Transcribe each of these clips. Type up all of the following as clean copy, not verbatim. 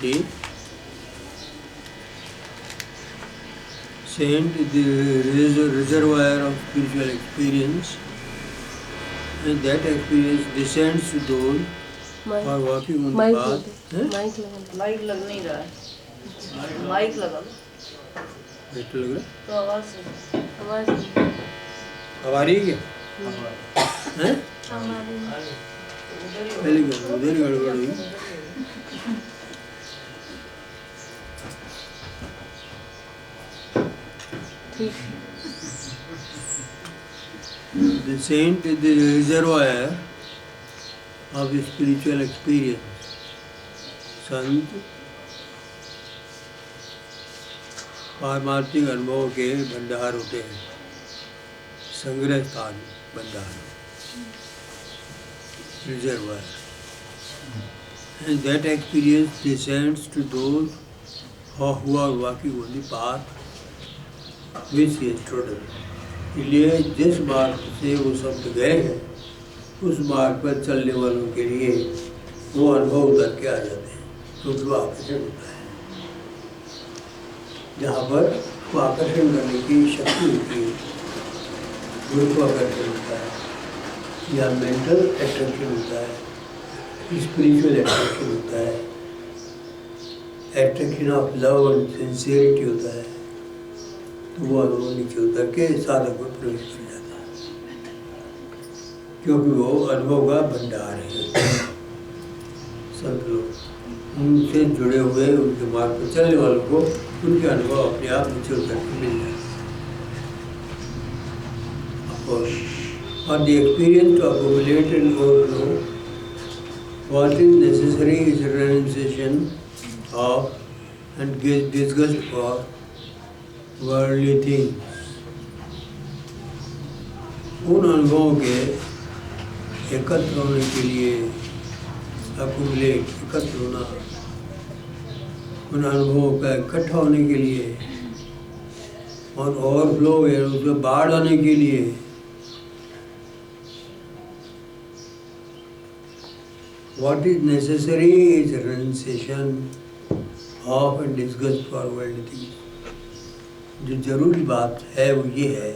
20. Saint is the reservoir of spiritual experience, and that experience descends to those who are walking on the path. Mic लग नहीं रहा है, mic लगा लो। बैठ लग रहा? तो आवाज अब आ रही है क्या? हैं? पहले उधर ही गड़बड़ हुई। The saint is the reservoir of spiritual experience. संत पारमार्थिक अनुभव के भंडार होते हैं, संग्रह स्थान, भंडार, reservoir. And that experience descends to those who are walking on the path which he has trodden. इसलिए जिस मार्ग से वो शब्द गए हैं, उस मार्ग पर चलने वालों के लिए वो अनुभव उतर के आ जाते हैं, क्योंकि वो आकर्षण होता है। जहाँ पर वो आकर्षण करने की शक्ति होती है, गुरुत्वाकर्षण होता है, या मेंटल एट्रैक्शन होता है, स्पिरिचुअल एट्रैक्शन होता है, attraction of love and sincerity होता है, तो वो अनुभव नीचे उतर के साधक में प्रवेश कर जाता है, क्योंकि वो अनुभव का भंडार है। सब लोग उनसे जुड़े हुए, उनके मार्ग पर चलने वालों को उनके अनुभव अपने आप नीचे उतर के मिल जाते हैं। और the experience to accumulate and overflow, what is necessary is renunciation of and disgust for worldly things. उन अनुभवों के एकत्र होने के लिए, accumulate, एकत्र होना, उन अनुभवों का इकट्ठा होने के लिए और ओवरफ्लो है उसमें बाढ़ आने के लिए what is necessary is renunciation of and disgust for worldly things. जो जरूरी बात है वो ये है,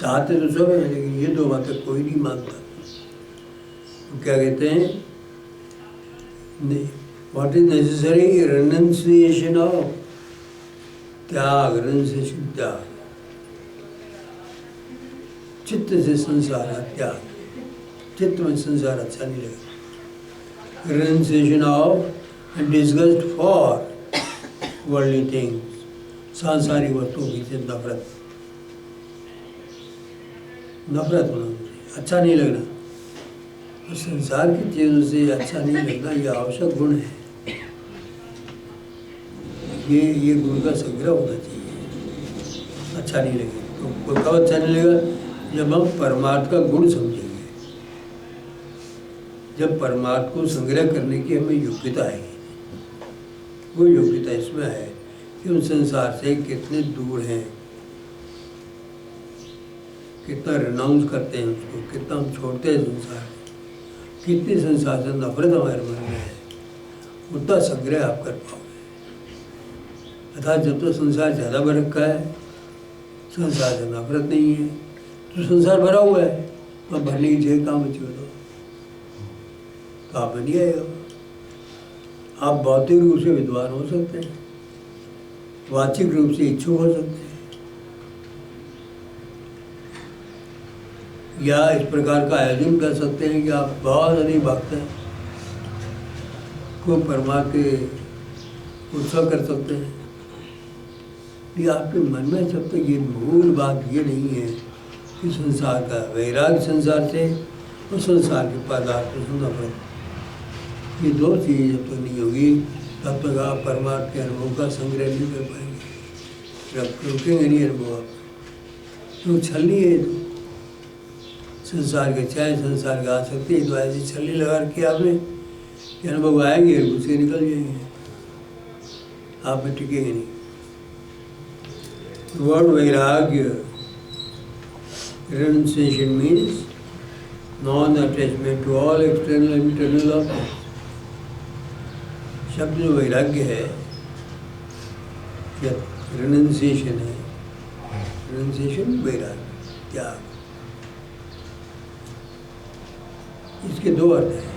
चाहते तो सब है लेकिन ये दो बातें कोई नहीं मानता। तो क्या कहते हैं, व्हाट इज नेसेसरी, रेनंसिएशन ऑफ, त्याग, रेनंसिएशन त्याग, चित्त से संसार त्याग, चित्त में संसार अच्छा नहीं लगेगा। Renunciation of and disgust for worldly things, सांसारिक वस्तुओं की नफरत, नफरत होना, अच्छा नहीं लगना। और संसार की चीज़ों से अच्छा नहीं लगना ये आवश्यक गुण है। ये गुण का संग्रह होना चाहिए। अच्छा नहीं लगेगा तो कब अच्छा नहीं लगेगा, जब हम परमार्थ का गुण समझेंगे, जब परमार्थ को संग्रह करने की हमें योग्यता आएगी। वो योग्यता इसमें है कि हम संसार से कितने दूर हैं, कितना रिनाउंस करते हैं उसको, कितना हम छोड़ते हैं संसार, कितनी संसार से नफरत हमारे मन में है, उतना संग्रह आप कर पाओगे। अर्थात जब तो संसार ज़्यादा भर रखा है, संसार से नफरत नहीं है, तो संसार भरा हुआ है, तो भरने की जगह कहाँ बची हो, तो आप बनी आएगा। आप भौतिक रूप से विद्वान हो सकते हैं, वाचिक रूप से इच्छुक हो सकते हैं, या इस प्रकार का आयोजन कर सकते हैं कि आप बहुत अधिक भक्त हैं, को परमात्मा के उत्सव कर सकते हैं। ये आपके मन में जब तक ये मूल बात ये नहीं है कि संसार का वैराग्य संसार से और संसार के पदार्थ से नफरत, ये दो चीज़ें जब तक नहीं होगी तब तक आप परमात्मा के अनुभव का संग्रह नहीं कर पाएंगे। जब रुकेंगे नहीं अनुभव आप, तो छलनी है, तो संसार के चाहे संसार का आ सकती है, तो ऐसी छलनी लगा रखी आपने कि अनुभव आएंगे और घुस के निकल जाएंगे, आप में टिकेंगे नहीं। वर्ड वैराग्य, renunciation means non-attachment to all external and internal objects. शब्द जो वैराग्य है या रिनंसिएशन है, रिनंसिएशन वैराग्य त्याग, इसके दो अर्थ हैं।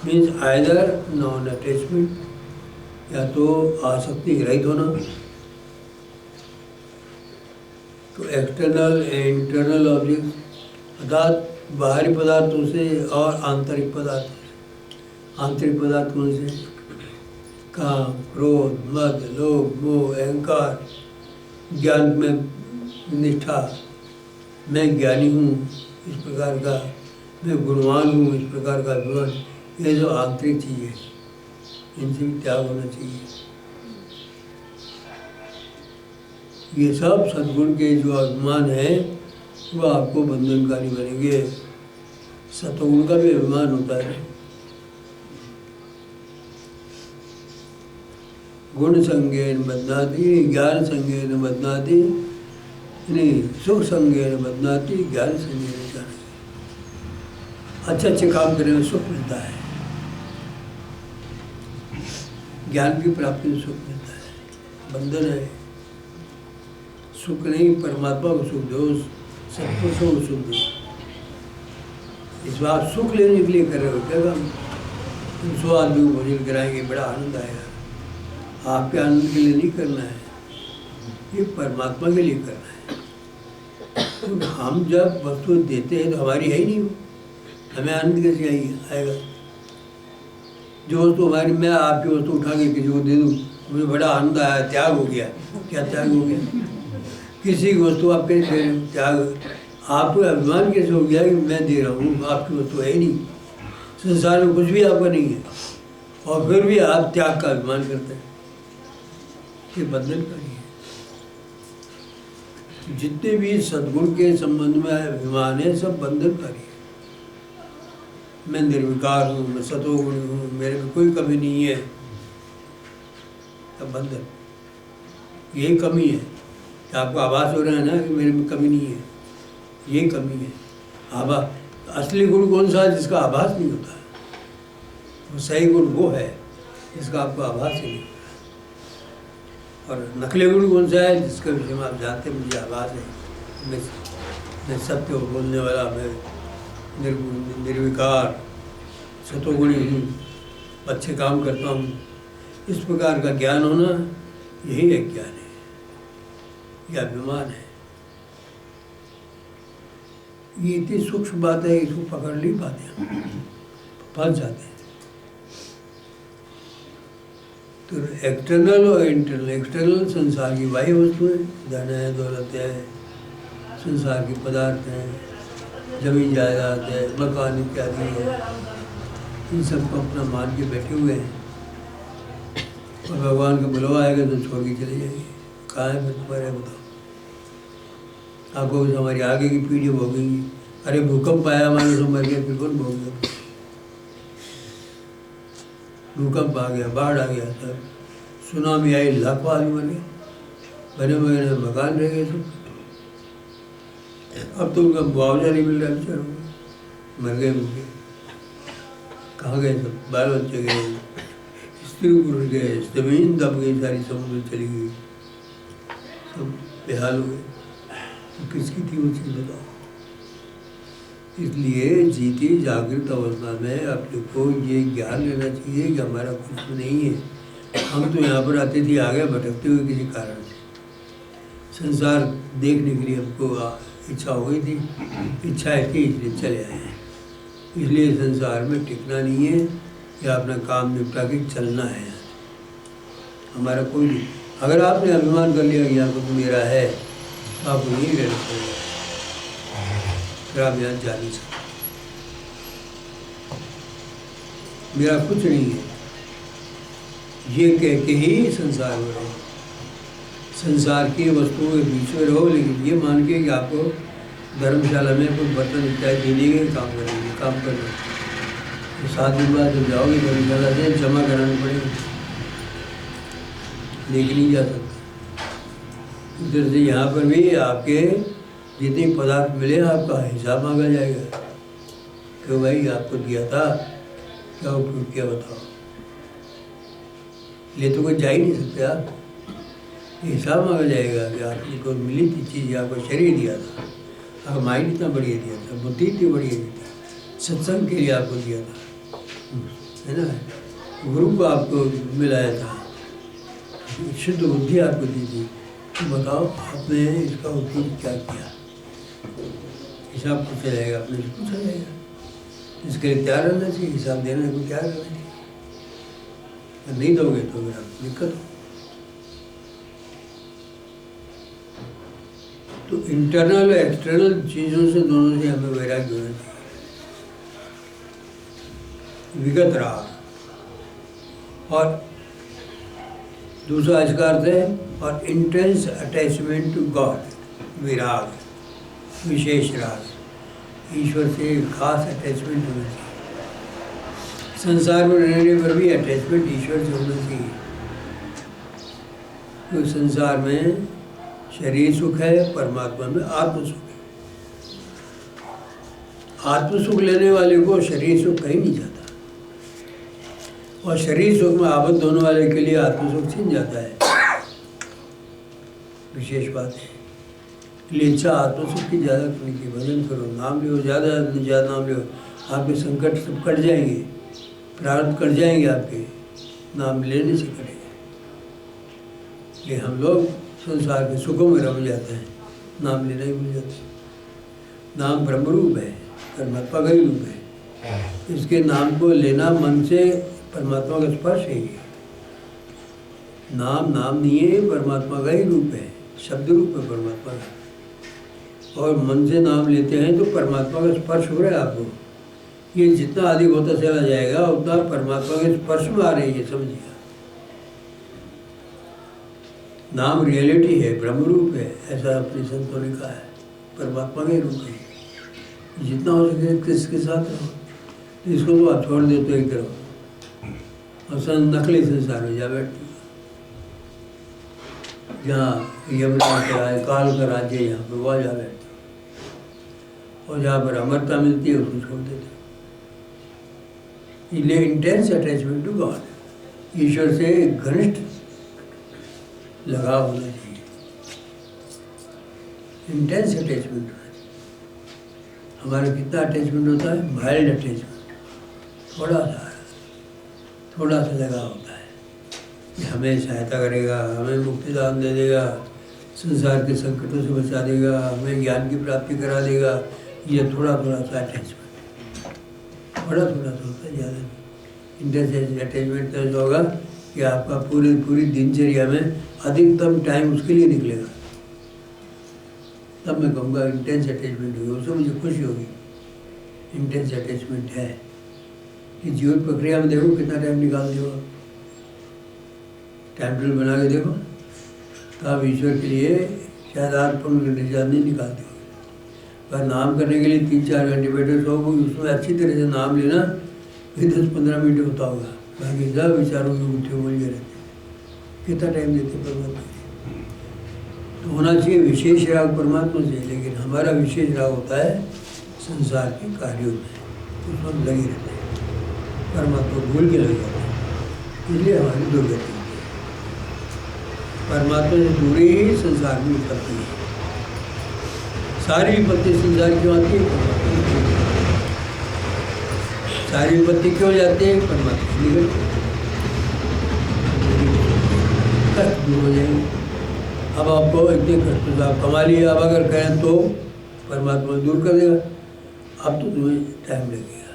मीन्स आइदर नॉन अटैचमेंट, या तो आसक्ति रहित होना, तो एक्सटर्नल एंड इंटरनल ऑब्जेक्ट अर्थात बाहरी पदार्थों से और आंतरिक पदार्थों से। आंतरिक पदार्थ कौन से? काम, क्रोध, मद, लोभ, मोह, अहंकार, ज्ञान में निष्ठा, मैं ज्ञानी हूँ इस प्रकार का, मैं गुणवान हूँ इस प्रकार का अभिमान, ये जो आंतरिक चीज़ें, इनसे भी त्याग होना चाहिए। ये सब सद्गुण के जो अभिमान है वो आपको बंधनकारी बनेंगे। सतोगुण का भी अभिमान होता है। गुण संगेन बदनाति ज्ञान संगेन बदनाति, नहीं सुख संगेन बदनाति ज्ञान संगेन जाने। अच्छे अच्छे काम करने में सुख मिलता है, ज्ञान की प्राप्ति में सुख मिलता है। बंधन है, सुख नहीं, परमात्मा को सुख दो, सत्पुरुषों को सुख दो। इस बार सुख लेने के लिए कर रहे हो क्या काम? तुम 100 आदमी को भोजन कराएंगे, बड़ा आनंद आएगा। आपके आनंद के लिए नहीं करना है, ये परमात्मा के लिए करना है। तो हम जब वस्तु देते हैं तो हमारी है ही नहीं, हमें आनंद कैसे आएगा? जो वस्तु हमारी, मैं आपकी वस्तु उठा के किसी को दे दूँ, मुझे बड़ा आनंद आया, त्याग हो गया। क्या त्याग हो गया? किसी की वस्तु आप कैसे दे रहे हो? त्याग। आपको अभिमान कैसे हो गया कि मैं दे रहा हूँ, आपकी वस्तु है ही नहीं, संसार में कुछ भी आपका नहीं है, और फिर भी आप त्याग का अभिमान करते हैं। ये बंधनकारी है। जितने भी सद्गुण के संबंध में अभिमान है, सब बंधनकारी है। मैं निर्विकार हूँ, मैं सतोगुण हूँ, मेरे में कोई कमी नहीं है, तब बंधन। यही कमी है कि आपको आभास हो रहा है ना कि मेरे में कमी नहीं है, ये कमी है। आभास, असली गुण कौन सा है? जिसका आभास नहीं होता है, वो सही गुण वो है जिसका आपको आभास ही नहीं होता। और नकली गुण कौन सा है? जिसके विषय में आप जानते हैं मुझे आभास है, मैं सत्य को बोलने वाला, मैं निर्विकार सतोगुणी हूँ, अच्छे काम करता हूँ, इस प्रकार का ज्ञान होना, यही एक ज्ञान है, यह अभिमान है। ये इतनी सूक्ष्म बात है, इसको पकड़ नहीं पाते, फंस जाते हैं। तो एक्सटर्नल और इंटरनल, एक्सटर्नल संसार की बाह्य वस्तुएं, धन है, दौलत है, संसार के पदार्थ हैं, जमीन जायदाद है, मकान इत्यादि है, इन सबको अपना मान के बैठे हुए हैं। और भगवान का बुलावा आएगा तो छोड़ के चले जाएंगे। कहाँ है फिर तुम्हारे? बताओ। आपको हमारी आगे की पीढ़ी भोगेंगी। अरे भूकंप आया, हमारे तो मर गया, फिर कौन भोगेगा? भूकंप आ गया, बाढ़ आ गया, सब सुनामी आई, लाखों आदमी मर गए, बने बने मकान रह गए सब। अब तो उनका मुआवजा नहीं मिल रहा बेचारों को, मर गए भूखे। कहाँ गए सब? बाल बच्चे गए, स्त्री पुरुष गए, जमीन दब गई, सारी समुद्र चली गई, सब बेहाल हो गए। तो किसकी थी वो चीज़ बताओ? इसलिए जीती जागृत अवस्था में अपने को ये ज्ञान लेना चाहिए कि हमारा कुछ नहीं है। हम तो यहाँ पर आते थे, आ गए भटकते हुए किसी कारण से। संसार देखने के लिए हमको इच्छा हो गई थी, इच्छा थी, इसलिए चले आए हैं। इसलिए संसार में टिकना नहीं है, या अपना काम निपटा के चलना है। हमारा कोई नहीं। अगर आपने अभिमान कर लिया कि यहाँ को तो मेरा है, तो आपको यही रहना पड़ेगा, फिर आप यहाँ जा नहीं सकते। मेरा कुछ नहीं है ये कह के ही संसार में रहो, संसार की वस्तुओं के बीच में रहो, लेकिन ये मान के कि आपको धर्मशाला में कुछ बर्तन इत्यादि देने के काम करेंगे, काम करना। तो 7 दिन बाद जब जाओगे धर्मशाला से जमा कराना पड़ेगा, लेके नहीं जा सकते। इधर से यहाँ पर भी आपके जितने पदार्थ मिले आपका हिसाब मांगा जाएगा कि भाई आपको दिया था, क्या उपयोग किया बताओ। ले तो कोई जा ही नहीं सकते आप। हिसाब मांगा जाएगा कि आपको मिली थी चीज़, आपको शरीर दिया था, आपका माइंड इतना बढ़िया दिया था, बुद्धि इतनी बढ़िया दी थी, सत्संग के लिए आपको दिया था, है ना, गुरु को आपको मिलाया था, शुद्ध बुद्धि आपको दी थी। तो बताओ आपने इसका उपयोग क्या किया? हिसाब पूछा जाएगा, अपने से पूछा जाएगा। इसके लिए तैयार रहना चाहिए, हिसाब देने को तैयार रहना चाहिए। नहीं दोगे तो फिर आपको दिक्कत हो। तो इंटरनल और एक्सटर्नल चीज़ों से, दोनों से हमें वैराग्य होना चाहिए। विगत राग और दूसरा इसका अर्थ है और इंटेंस अटैचमेंट टू गॉड, विराग, विशेष राग, ईश्वर से खास अटैचमेंट होना चाहिए। संसार में रहने पर भी अटैचमेंट ईश्वर से होना चाहिए। तो संसार में शरीर सुख है, परमात्मा में आत्म सुख है। आत्म सुख लेने वाले को शरीर सुख कहीं नहीं जाता, और शरीर सुख में आबद्ध होने वाले के लिए आत्म सुख छिन जाता है। विशेष बात है, इसलिए इच्छा आत्म सुख की ज़्यादा करने की, भजन करो, नाम लो, ज़्यादा नाम लो, आपके संकट सब कट जाएंगे, प्रारब्ध कट जाएंगे आपके, नाम लेने से कटेंगे। ये हम लोग संसार के सुखों में रम जाते हैं, नाम लेना ही भूल जाते हैं। नाम ब्रह्म रूप है, परमात्मा का ही रूप है। इसके नाम को लेना मन से परमात्मा का स्पर्श है। नाम नाम नहीं है, परमात्मा का ही रूप है, शब्द रूप है परमात्मा का। और मन से नाम लेते हैं तो परमात्मा का स्पर्श हो रहा है आपको। ये जितना अधिक होता चला जाएगा उतना परमात्मा के स्पर्श में आ रही है, समझिए। नाम रियलिटी है, ब्रह्म रूप है, ऐसा अपने संतों ने कहा है, परमात्मा का ही रूप है। जितना हो सके किसके साथ रहो, तो इसको तो आप छोड़ दो तो एक रहो, और नकली संसार में जा बैठते, जहाँ यमुना का है, काल का राज्य, यहाँ पर वहाँ जा बैठते, और जहाँ पर अमरता मिलती है उसको छोड़ देते। इसलिए इंटेंस अटैचमेंट टू गॉड, ईश्वर से घनिष्ठ लगाव होना चाहिए, इंटेंस अटैचमेंट होना चाहिए। हमारा कितना अटैचमेंट होता है? माइल्ड अटैचमेंट, थोड़ा सा लगाव होता है कि हमें सहायता करेगा, हमें मुक्ति दान दे देगा, संसार के संकटों से बचा देगा, हमें ज्ञान की प्राप्ति करा देगा। ये थोड़ा सा अटैचमेंट, थोड़ा सा होता है, ज़्यादा नहीं। इंटेंस अटैचमेंट तो ऐसा होगा कि आपका पूरी दिनचर्या में अधिकतम टाइम उसके लिए निकलेगा, तब मैं कहूँगा इंटेंस अटैचमेंट होगी, उससे मुझे खुशी होगी। इंटेंस अटैचमेंट है कि जीवन प्रक्रिया में देखो कितना टाइम निकालते हो, टाइम टेबल बना के देखो, तो आप ईश्वर के लिए शायद 8-5 घंटे ज़्यादा नहीं निकालते हो। पर नाम करने के लिए 3-4 घंटे बैठे सो, उसमें अच्छी तरह से नाम लेना फिर 10-15 मिनट होता होगा, बाकी सब विचारों की गुत्थियों में रहते। कितना टाइम देते परमात्मा के? तो होना चाहिए विशेष राग परमात्मा से, लेकिन हमारा विशेष राग होता है संसार के कार्यों में, उसमें हम लगे रहते हैं, परमात्मा भूल के लगे रहते हैं, इसलिए हमारी दुर्गति होती है। परमात्मा से दूरी ही संसार में उत्पत्ति है। सारी विपत्ति संसार क्यों आती है? परमात्मा की दूरी। सारी विपत्ति क्यों जाती है? परमात्मा की निकट, कष्ट दूर हो जाएंगे। अब आपको इतने कष्ट आप कमा लिए, अब अगर कहें तो परमात्मा दूर कर देगा, अब तो तुम्हें टाइम लगेगा,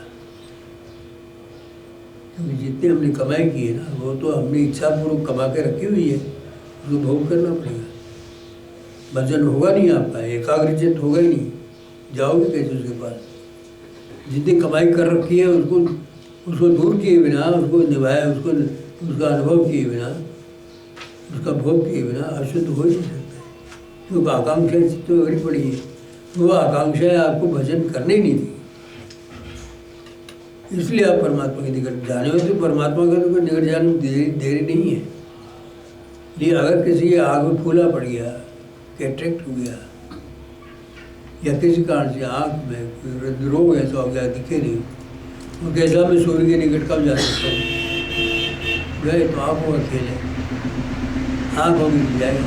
क्योंकि जितने हमने कमाई की है ना, वो तो हमने इच्छापूर्वक कमा के रखी हुई है, उसको भोग करना पड़ेगा। भजन होगा नहीं आपका, एकाग्रचित्त होगा ही नहीं, जाओगे कैसे उसके पास? जितनी कमाई कर रखी है उसको दूर किए बिना, उसको निभाया, उसका अनुभव किए बिना, उसका भोग किए बिना अशुद्ध हो ही नहीं सकता। क्योंकि आकांक्षा तो बड़ी पड़ी है, वो आकांक्षाएँ आपको भजन करने ही नहीं दी, इसलिए आप परमात्मा के निकट जाने हो। तो परमात्मा का तो निकट जाने में देरी नहीं है। ये अगर किसी के आँख में फूला पड़ गया, कैटरेक्ट हो गया, या किसी कारण से आँख में रोग ऐसा हो गया दिखे नहीं, वो कैसा मैं सूर्य के निकट कब जा सकता हूँ? गए तो आँखों का खेल है, आँख होगी तो जाएगा।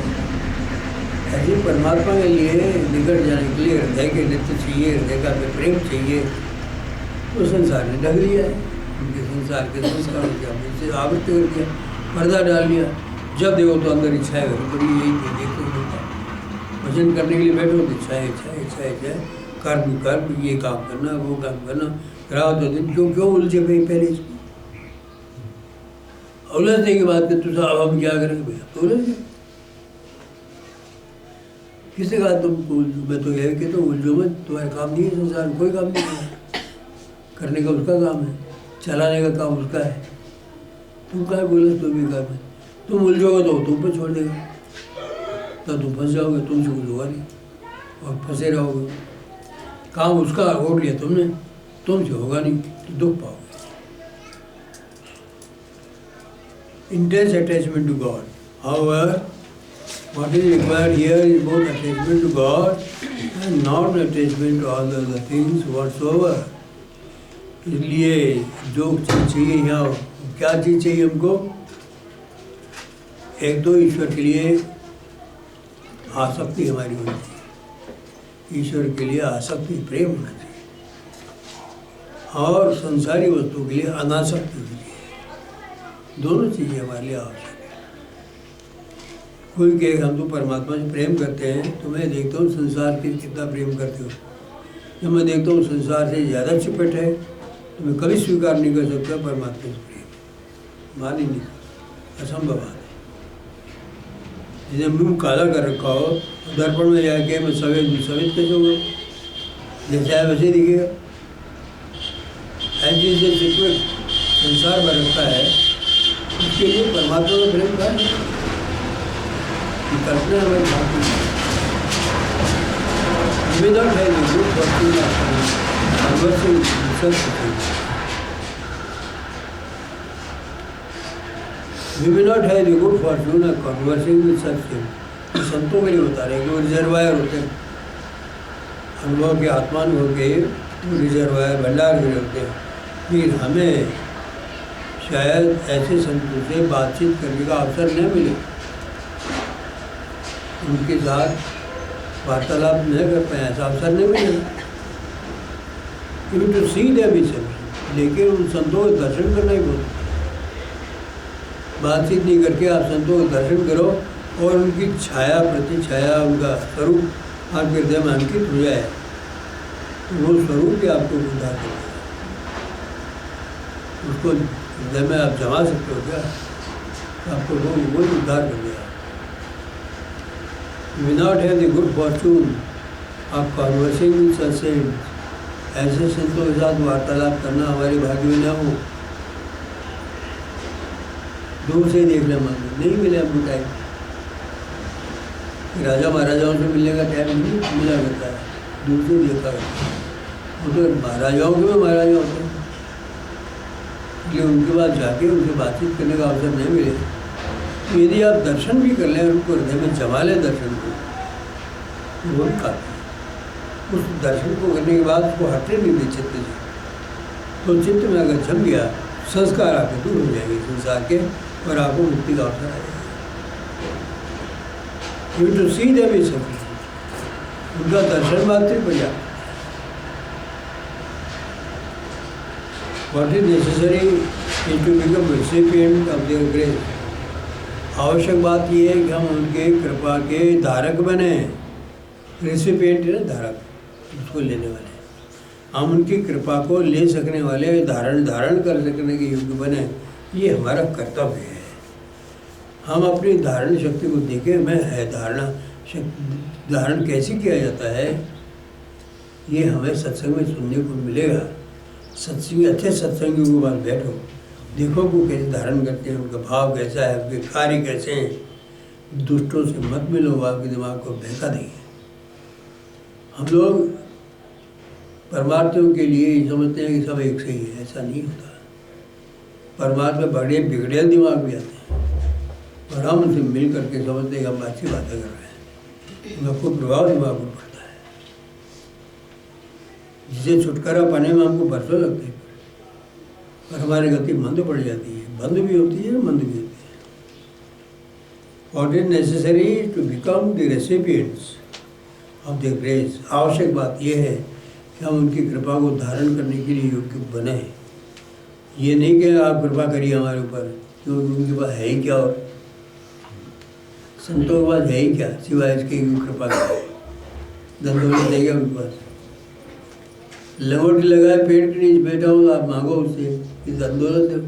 ऐसे परमात्मा के लिए निकट जाने के लिए हृदय के नित्य चाहिए, हृदय का प्रेम चाहिए। तो संसार ने ढक लिया है, उनके संसार के संस्कार किया, उनसे आवृत्ति कर दिया, पर्दा डाल दिया। जब देखो तो अंदर इच्छाएं भरी पड़ी, यही देखते होता। भजन करने के लिए बैठो तो इच्छाएं इच्छाएं इच्छाएं इच्छाएं, कर्म कर्म, ये काम करना वो काम करना, रात और दिन क्यों उलझे भाई पहले इसको। उलझने की बात करते तो अब हम क्या करेंगे भैया, तो उलझ गए। किसी का तुम मैं तो यह कहता हूँ उलझो मत, तुम्हारा काम नहीं है संसार में, कोई काम नहीं है। करने का उसका काम है, चलाने का काम उसका है। तुम क्या बोले, तुम भी काम है। तुम उलझोगे तो तुम पर छोड़ देगा, तो तुम फंस जाओगे, तुमसे कुछ होगा नहीं और फंसे रहोगे। काम उसका ओढ़ लिया तुमने, तुमसे होगा नहीं तो दुख पाओगे। Intense attachment to God. However, what is required here is both attachment to God and not attachment to all the other things whatsoever. इसलिए जो चीज़ चाहिए यहाँ, क्या चीज़ चाहिए हमको? एक तो ईश्वर के लिए आसक्ति हमारी होनी चाहिए, ईश्वर के लिए आसक्ति प्रेम होना चाहिए, और संसारी वस्तु के लिए अनासक्ति होनी चाहिए। दोनों चीज़ें हमारे लिए आवश्यक है। कोई कहे हम तो परमात्मा से प्रेम करते हैं, तो मैं देखता हूँ संसार से कितना प्रेम करते हो। जब मैं देखता हूँ संसार से ज़्यादा चिपट है, तो मैं कभी स्वीकार नहीं कर सकता परमात्मा से प्रेम, मान ही नहीं सकता, असंभव बात है। जिसे मुँह काला कर रखा हो, तो दर्पण में जाके मैं सफेद कैसे होगा? जैसे है वैसे दिखेगा। ऐसे जैसे चिपट संसार भर रखा है, उसके लिए परमात्मा का प्रेम का कल्पना हमारी भावना विदाउट है We may not have the good fortune of conversing with such things. संतों के लिए बता रहे हैं कि वो रिजर्वायर होते हैं, अनुभव के आत्मानुभव के वो रिजर्वायर भंडार के होते हैं। लेकिन हमें शायद ऐसे संतों से बातचीत करने का अवसर न मिले, उनके साथ वार्तालाप न कर पाए, ऐसा अवसर नहीं मिले। इवन टू सी देम भी सब, लेकिन उन संतों के दर्शन करना ही बहुत। बातचीत नहीं करके आप संतों का दर्शन करो और उनकी छाया प्रति छाया, उनका स्वरूप आपके हृदय में अंकित हो जाए, तो वो स्वरूप ही आपको उद्धार करेगा। उसको हृदय में आप जमा सकते हो क्या? आपको वो उद्धार कर दिया। We not have the good fortune of conversing with such saints. ऐसे संतों के साथ वार्तालाप करना हमारे भाग्य में न हो। दूर से देख ले, मन नहीं मिले हमको टाइम। राजा महाराजाओं से मिलने का टाइम नहीं मिला करता है, दूर से देखा करता है। वो तो महाराजाओं के में महाराजा होते हैं, इसलिए उनके पास जाके उनसे बातचीत करने का अवसर नहीं मिले। तो यदि आप दर्शन भी कर लें, उनको हृदय में जमा लें दर्शन को, तो वो भी काफ़ी। उस दर्शन को करने के बाद उसको हटने नहीं दे चित्त से, तो चित्त में अगर जम गया, संस्कार आपके दूर हो जाएंगे संसार के, और आपको मुक्ति का अवसर आएगा। You to see them is sufficient, उनका दर्शन मात्र पर्याप्त। What is necessary is to become recipient of their grace. आवश्यक बात यह है कि हम उनके कृपा के धारक बने। रेसिपिएंट है ना, धारक, उसको लेने वाले। हम उनकी कृपा को ले सकने वाले, धारण कर सकने के योग्य बने, ये हमारा कर्तव्य है। हम अपनी धारण शक्ति को देखें। मैं है धारण कैसे किया जाता है, ये हमें सत्संग में सुनने को मिलेगा। सत्संग, अच्छे सत्संगियों के पास बैठो, देखो वो कैसे धारण करते हैं, उनका भाव कैसा है, उनके कार्य कैसे हैं। दुष्टों से मत मिलो, आपके दिमाग को बहका देंगे। हम लोग परमार्थियों के लिए ही समझते हैं कि सब एक से ही है, ऐसा नहीं होता। परमात्मा बड़े बिगड़े दिमाग भी आते हैं, और हम उनसे मिल करके समझते हैं कि हम अच्छी बातें कर रहे हैं। उनका कोई प्रभाव दिमाग पर पड़ता है, जिसे छुटकारा पाने में हमको बरसों लगते हैं, पर हमारी गति मंद पड़ जाती है। बंद भी होती है, मंद भी होती है। What is necessary to become the recipients of their grace? आवश्यक बात यह है कि हम उनकी कृपा को धारण करने के लिए योग्य बने। ये नहीं कि आप कृपा करिए हमारे ऊपर, क्योंकि उनके पास है ही क्या, और संतों के पास है ही क्या सिवाय इसके कृपा का। धन दौलत है क्या उनके पास? लंगोटी लगाए पेट के नीचे बैठा हो, आप मांगो उससे कि धन दौलत दो,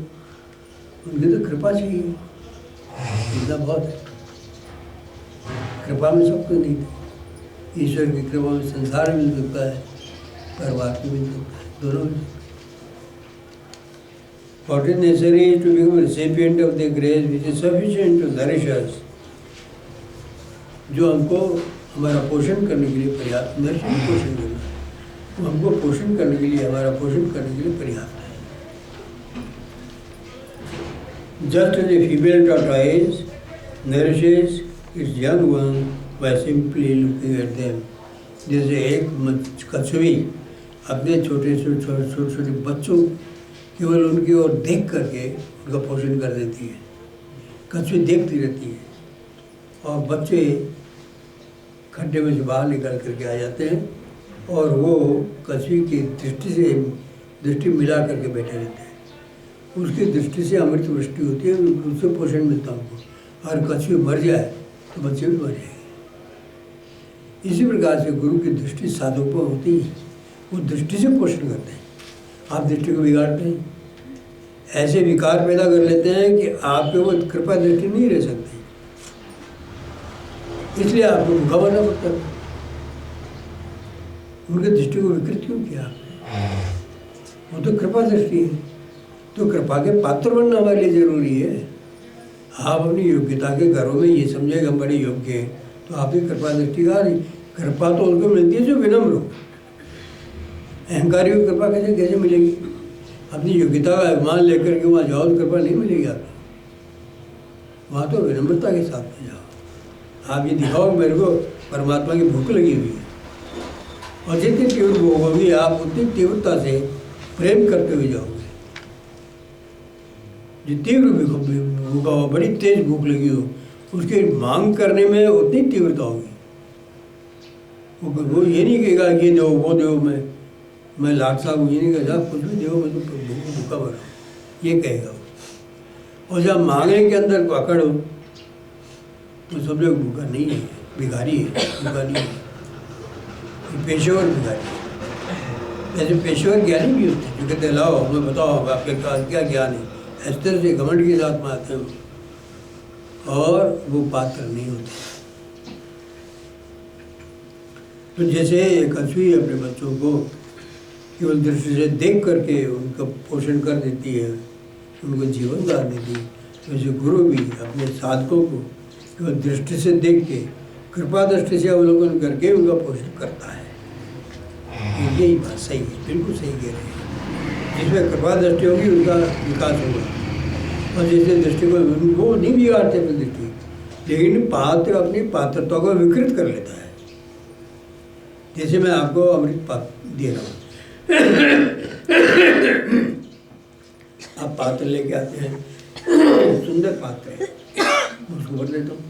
उनकी तो कृपा चाहिए, इतना बहुत है। कृपा में सब कुछ नहीं था। ईश्वर की कृपा में संसार मिल सकता है, परिवार भी मिल सकता है, दोनों मिल सकता है। What is necessary is to become a recipient of the grace which is sufficient to nourish us, जो हमको हमारा पोषण करने के लिए पर्याप्त, नर्सिंग पोषण करना, वो हमको पोषण करने के लिए, हमारा पोषण करने के लिए पर्याप्त है। Just as a female tortoise nourishes its young one by simply looking at them, जैसे एक कछुई अपने छोटे छोटे बच्चों केवल उनकी ओर देख करके उनका पोषण कर देती है। कछुई देखती रहती है और बच्चे खड्डे में से बाहर निकल करके आ जाते हैं और वो कछुई की दृष्टि से दृष्टि मिला करके बैठे रहते हैं। उसकी दृष्टि से अमृत वृष्टि होती है, उससे पोषण मिलता है उनको। और कछुई मर जाए तो बच्चे भी मर जाएंगे। इसी प्रकार से गुरु की दृष्टि साधु पर होती है, वो दृष्टि से पोषण करते हैं। आप दृष्टि को बिगाड़ते हैं, ऐसे विकार पैदा कर लेते हैं कि आपके वो कृपा दृष्टि नहीं रह सकती, इसलिए आपको भूखा बनना पड़ता है। उनकी दृष्टि को विकृत क्यों किया आपने? वो तो कृपा दृष्टि है, तो कृपा के पात्र बनना हमारे लिए जरूरी है। आप अपनी योग्यता के घरों में ये समझे कि हम बड़े योग्य हैं, तो आपकी कृपा दृष्टि का नहीं। कृपा तो उनको मिलती है जो विनम्र हो। अहंकारी को कृपा कैसे मिलेगी? अपनी योग्यता का अभिमान लेकर के वहाँ जाओ तो कृपा नहीं मिलेगी आपको। वहाँ तो विनम्रता के साथ में जाओ। आप ये दिखाओ मेरे को परमात्मा की भूख लगी हुई है, और जितनी तीव्र भूख होगी आप उतनी तीव्रता से प्रेम करते हुए जाओगे। जो तीव्र भूख हो, बड़ी तेज भूख लगी हो, उसकी मांग करने में उतनी तीव्रता होगी। वो ये नहीं कहेगा ये दो वो दो, मैं लाट साहब हूँ, ये नहीं कहेगा कुछ भी दो, मैं तो भूखा मर रहा हूँ, ये कहेगा वो। और जब मांगने के अंदर पकड़ हो तो सब लोग भूखा नहीं है, भिखारी है, भूखा नहीं है, पेशेवर भिखारी है। ऐसे पेशेवर ज्ञानी भी होते हैं जो कहते लाओ हमें बताओ आपके पास क्या ज्ञान है, इस तरह से घमंड के साथ में आते हैं और वो पात्र नहीं होते। तो जैसे कछुई अपने बच्चों को केवल दृष्टि से देख करके उनका पोषण कर देती है, उनको जीवन दान देती है, वैसे गुरु भी अपने साधकों को केवल दृष्टि से देख के, कृपा दृष्टि से अवलोकन करके उनका पोषण करता है। यही बात सही है, बिल्कुल सही कह रहे हैं। जिसमें कृपा दृष्टि होगी उनका विकास होगा, और जिससे दृष्टि को वो नहीं बिगाड़ते अपनी दृष्टि, लेकिन पात्र अपनी पात्रता को विकृत कर लेता है। जैसे मैं आपको अमृत पात्र दे रहा हूँ, आप पात्र लेके आते हैं, सुंदर पात्र है, उसको भर देता हूँ।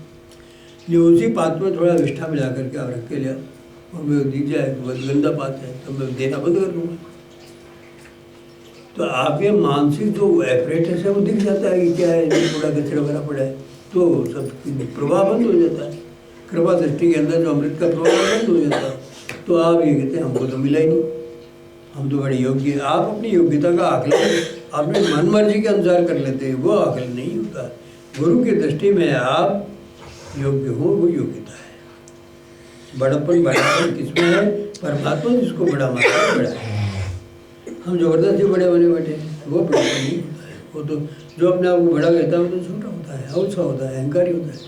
ये उसी पात्र में थोड़ा विष्ठा मिला करके आप रख के ले आओ, और मैं दिख जाए तो बहुत गंदा पात्र है तो मैं देना बंद कर दूँगा। तो आपके मानसिक जो एपरेटस है वो दिख जाता है कि क्या है, थोड़ा कचरा भरा पड़ा है, तो सब प्रभाव बंद हो जाता है। कृपा दृष्टि के अंदर जो अमृत का प्रभाव बंद हो जाता है, तो आप ये कहते हैं हमको तो मिला ही नहीं, हम तो बड़े योग्य हैं। आप अपनी योग्यता का आकलन अपने मन मर्जी के अनुसार कर लेते हैं, वो आकलन नहीं होता। गुरु की दृष्टि में आप योग्य हो, वो योग्यता है। बड़ापन किसमें है? परमात्मा जिसको बड़ा मानता है बड़ा है। हम जबरदस्ती बड़े बने बैठे हैं, वो बड़ा नहीं होता है। वो तो जो अपने आप को बड़ा कहता है वो तो छोटा होता है, औसा होता है, अहंकारी होता है।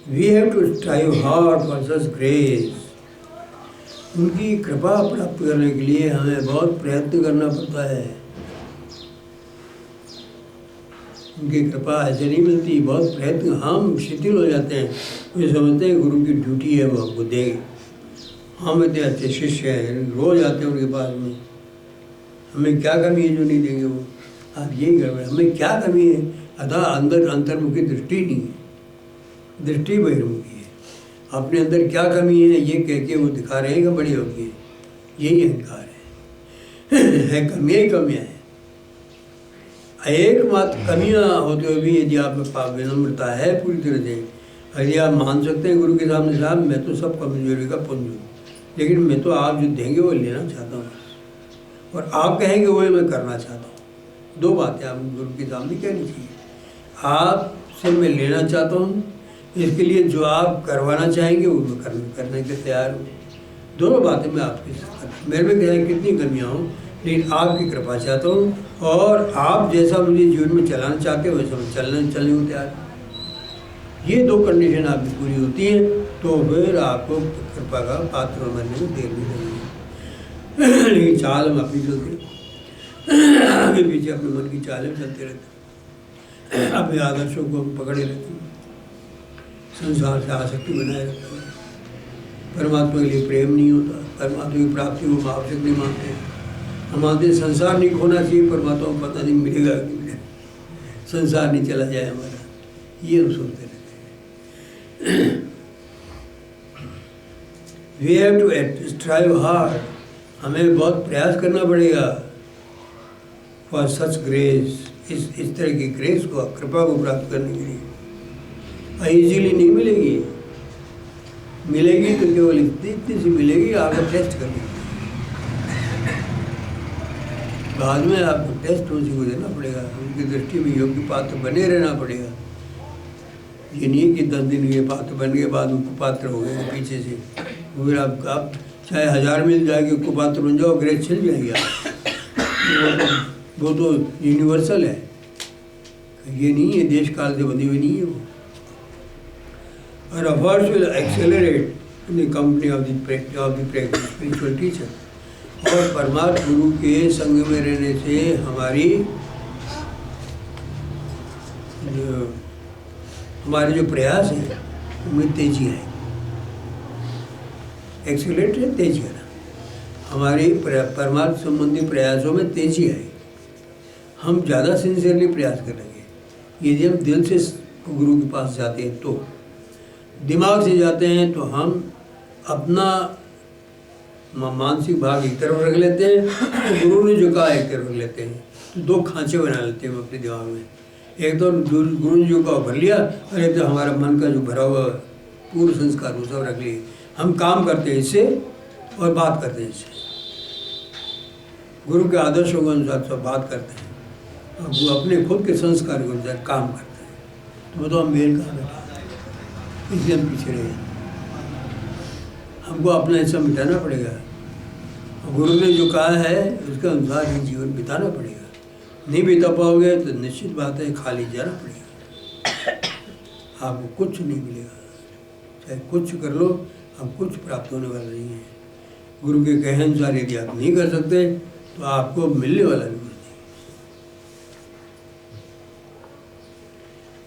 We have to strive hard for such grace. उनकी कृपा प्राप्त करने के लिए हमें बहुत प्रयत्न करना पड़ता है। उनकी कृपा ऐसे नहीं मिलती, बहुत प्रयत्न, हम शिथिल हो जाते हैं। वे समझते हैं गुरु की ड्यूटी है वो हमको देंगे, हम इतने अच्छे शिष्य हैं, रोज आते हैं उनके पास में, हमें क्या कमी है जो नहीं देंगे वो? आप यही कर रहे हैं, हमें क्या कमी है? अतः अंदर अंतर्मुखी दृष्टि नहीं है, दृष्टि बहिर्मुखी है। अपने अंदर क्या कमी है ये कह के वो दिखा रहे हैं कि बड़ी होगी है, यही अहंकार है कमियाँ ही कमियाँ हैं। एकमात्र कमियाँ होते हुए भी यदि आप में पाप विनम्रता है पूरी तरह से, यदि आप मान सकते हैं गुरु के सामने, साहब मैं तो सब कमजोरी का पुंज हूँ, लेकिन मैं तो आप जो देंगे वो लेना चाहता हूँ, और आप कहेंगे वो मैं करना चाहता हूँ। दो बातें आप गुरु के सामने कहनी चाहिए। आपसे मैं लेना चाहता हूँ, इसके लिए जो आप करवाना चाहेंगे वो मैं करने के तैयार हूँ। दोनों बातें मैं आपकी, मेरे में क्या कितनी कमियाँ हों, लेकिन आपकी कृपा चाहता हूँ, और आप जैसा मुझे जीवन में चलाना चाहते हो वैसा मैं चलने को तैयार हूँ। ये दो कंडीशन आपकी पूरी होती है तो फिर आपको कृपा का पात्र बनने में देर नहीं लगेगी। लेकिन चाल हम अपनी चलते आगे पीछे अपने मन की चालें चलते रहते हैं, अपने आदर्शों को हम पकड़े रहते हैं, संसार से आसक्ति बनाए रखते हैं, परमात्मा के लिए प्रेम नहीं होता, परमात्मा की प्राप्ति को हम आवश्यक नहीं मानते हैं। हम मानते संसार नहीं खोना चाहिए, परमात्मा को पता नहीं मिलेगा कि मिलेगा, संसार नहीं चला जाए हमारा, ये हम सोचते रहते हैं। We have to strive hard, हमें बहुत प्रयास करना पड़ेगा फॉर सच ग्रेस, इस तरह की ग्रेस को, कृपा को प्राप्त करने के लिए। इजीली नहीं मिलेगी, मिलेगी तो केवल इतनी सी मिलेगी, आगे टेस्ट करनी, बाद में आपको टेस्ट उसी को देना पड़ेगा, उनकी दृष्टि में योग्य पात्र बने रहना पड़ेगा। ये नहीं कि 10 दिन ये पात्र बन के बाद उनको पात्र हो गए पीछे से, फिर आप चाहे 1000 मिल जाएगी उसको पात्र बन जाओ, ग्रेस चल जाएगी आप। वो तो यूनिवर्सल है, ये नहीं है देश काल से बनी हुई नहीं है वो। और efforts will accelerate in the company of the spiritual teacher। और परमात्मा गुरु के संग में रहने से हमारे जो प्रयास है उनमें तेजी है। एक्सीलरेट है तेजी है, हमारी परमात्मा संबंधी प्रयासों में तेजी है। हम ज़्यादा सिंसियरली प्रयास करेंगे यदि हम दिल से गुरु के पास जाते हैं, तो दिमाग से जाते हैं तो हम अपना मानसिक भाग एक तरफ रख लेते हैं, तो गुरु ने जो कहा एक तरफ रख लेते हैं, तो दो खांचे बना लेते हैं अपने दिमाग में। एक तो गुरु ने जो कहा भर लिया, और एक तो हमारा मन का जो भरा हुआ पूर्व संस्कार वो सब रख लिए। हम काम करते हैं इससे और बात करते हैं इससे, गुरु के आदर्शों के अनुसार सब बात करते हैं, और वो अपने खुद के संस्कार के अनुसार काम करते हैं। तो वो तो हम मेल कहाँ बैठे, इसलिए हम पीछे रहे। हमको अपना हिस्सा मिटाना पड़ेगा, और गुरु ने जो कहा है उसके अनुसार ही जीवन बिताना पड़ेगा। नहीं बिता पाओगे तो निश्चित बात है खाली जाना पड़ेगा, आपको कुछ नहीं मिलेगा, चाहे कुछ कर लो, हम कुछ प्राप्त होने वाला नहीं है। गुरु के कहे अनुसार यदि आप नहीं कर सकते तो आपको मिलने वाला भी कुछ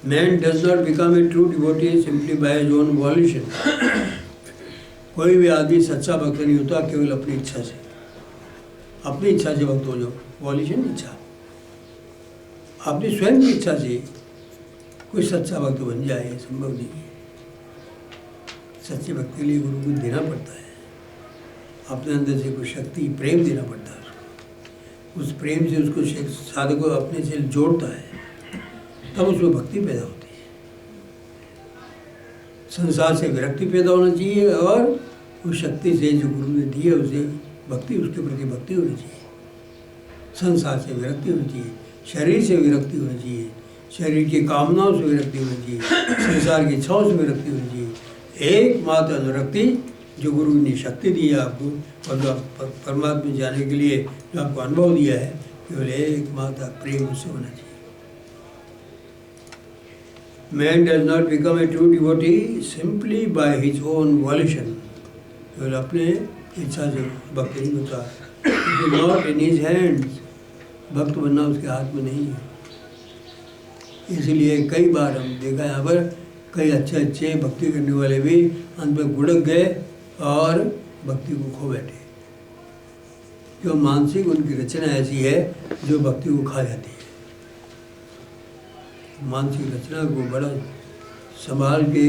नहीं। Man does not become a true devotee simply by his own violation. कोई भी आदमी सच्चा भक्त नहीं होता केवल अपनी इच्छा से, अपनी इच्छा से भक्त हो जाओ। वॉल्यूशन इच्छा, अपनी स्वयं की इच्छा से कोई सच्चा भक्त बन जाए संभव नहीं है। सच्चे भक्त के लिए गुरु को देना पड़ता है, अपने अंदर से कोई शक्ति प्रेम देना पड़ता है उसको। उस प्रेम से उसको साधक को अपने से जोड़ता है, तब उसमें भक्ति पैदा होती है। संसार से विरक्ति पैदा होना चाहिए, और उस शक्ति से जो गुरु ने दी है उसे भक्ति, उसके प्रति भक्ति होनी चाहिए। संसार से विरक्ति होनी चाहिए, शरीर से विरक्ति होनी चाहिए, शरीर की कामनाओं से विरक्ति होनी चाहिए, संसार की इच्छाओं से विरक्ति होनी चाहिए। एकमात्र अनुरक्ति जो गुरु ने शक्ति दी है आपको, और जो परमात्मा में जाने के लिए जो आपको अनुभव दिया है, केवल एकमात्र प्रेम उससे होना चाहिए। Man does not become a true devotee simply by his own volition। केवल अपने इच्छा से भक्त नहीं होता। It is not in his hands। भक्त बनना उसके हाथ में नहीं है। इसलिए कई बार हम देखा यहाँ पर कई अच्छे भक्ति करने वाले भी अंत में गुड़क गए और भक्ति को खो बैठे, क्यों मानसिक उनकी रचना ऐसी है जो भक्ति को खा जाती है। मानसिक रचना को बड़ा संभाल के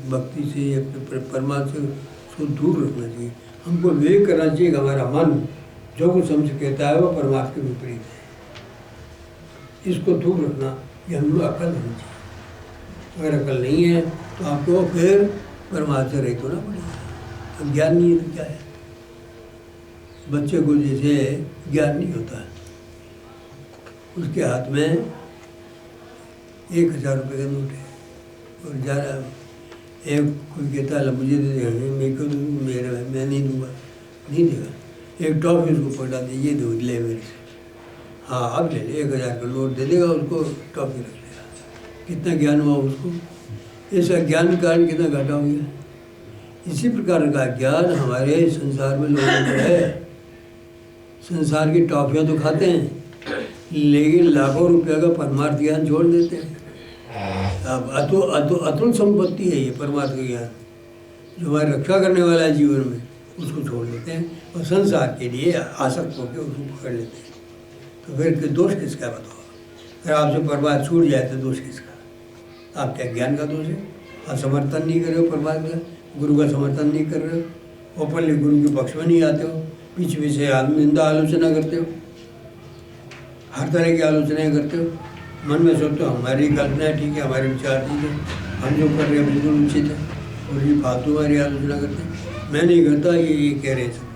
भक्ति से अपने परमात्मा से उसको दूर रखना चाहिए। हमको विवेक करना चाहिए कि हमारा मन जो कुछ हमसे कहता है वो परमात्मा के विपरीत है, इसको दूर रखना ये हम लोग अकल होनी चाहिए। अगर अकल नहीं है तो आपको फिर परमात्मा से रहित होना पड़ेगा। अब ज्ञान नहीं है तो क्या है? बच्चे को जैसे ज्ञान नहीं होता है, उसके हाथ में 1000 रुपये का नोट है और जा रहा एक कोई कहता है मुझे दे देगा, मैं क्यों दूँ, मेरा मैं नहीं दूँगा, नहीं देगा। एक टॉफी उसको पकड़ा दे, ये दो ले मेरे से, हाँ अब ले ले, 1000 का नोट दे देगा, उसको टॉफी रख लेगा। कितना ज्ञान हुआ उसको, इसका ज्ञान के कारण कितना घाटा हो गया। इसी प्रकार का ज्ञान हमारे संसार में लोगों को है। संसार की टॉफियाँ तो खाते हैं, लेकिन लाखों रुपया का परमार्थ ज्ञान छोड़ देते हैं। अब अतुल संपत्ति है ये परमार्थ का ज्ञान, जो हमारी रक्षा करने वाला है जीवन में, उसको छोड़ देते हैं और संसार के लिए आसक्त होकर उसको पकड़ लेते हैं। तो फिर दोष किसका बताओ? अगर आपसे परमार्थ छूट जाए तो दोष किसका? आपके ज्ञान का दोष है, आप समर्थन नहीं कर रहे हो परमार्थ का, गुरु का समर्थन नहीं कर रहे हो, ओपनली गुरु के पक्ष में नहीं आते हो, पीछे पीछे निंदा आलोचना करते हो, हर तरह की आलोचनाएं करते हो। मन में सोचते हो हमारी कल्पना ठीक है, हमारे विचार ठीक है, हम जो कर रहे हैं बिल्कुल उचित है, और ये फालतू हमारी आलोचना करते हैं। मैं नहीं करता, ये कह रहे सब,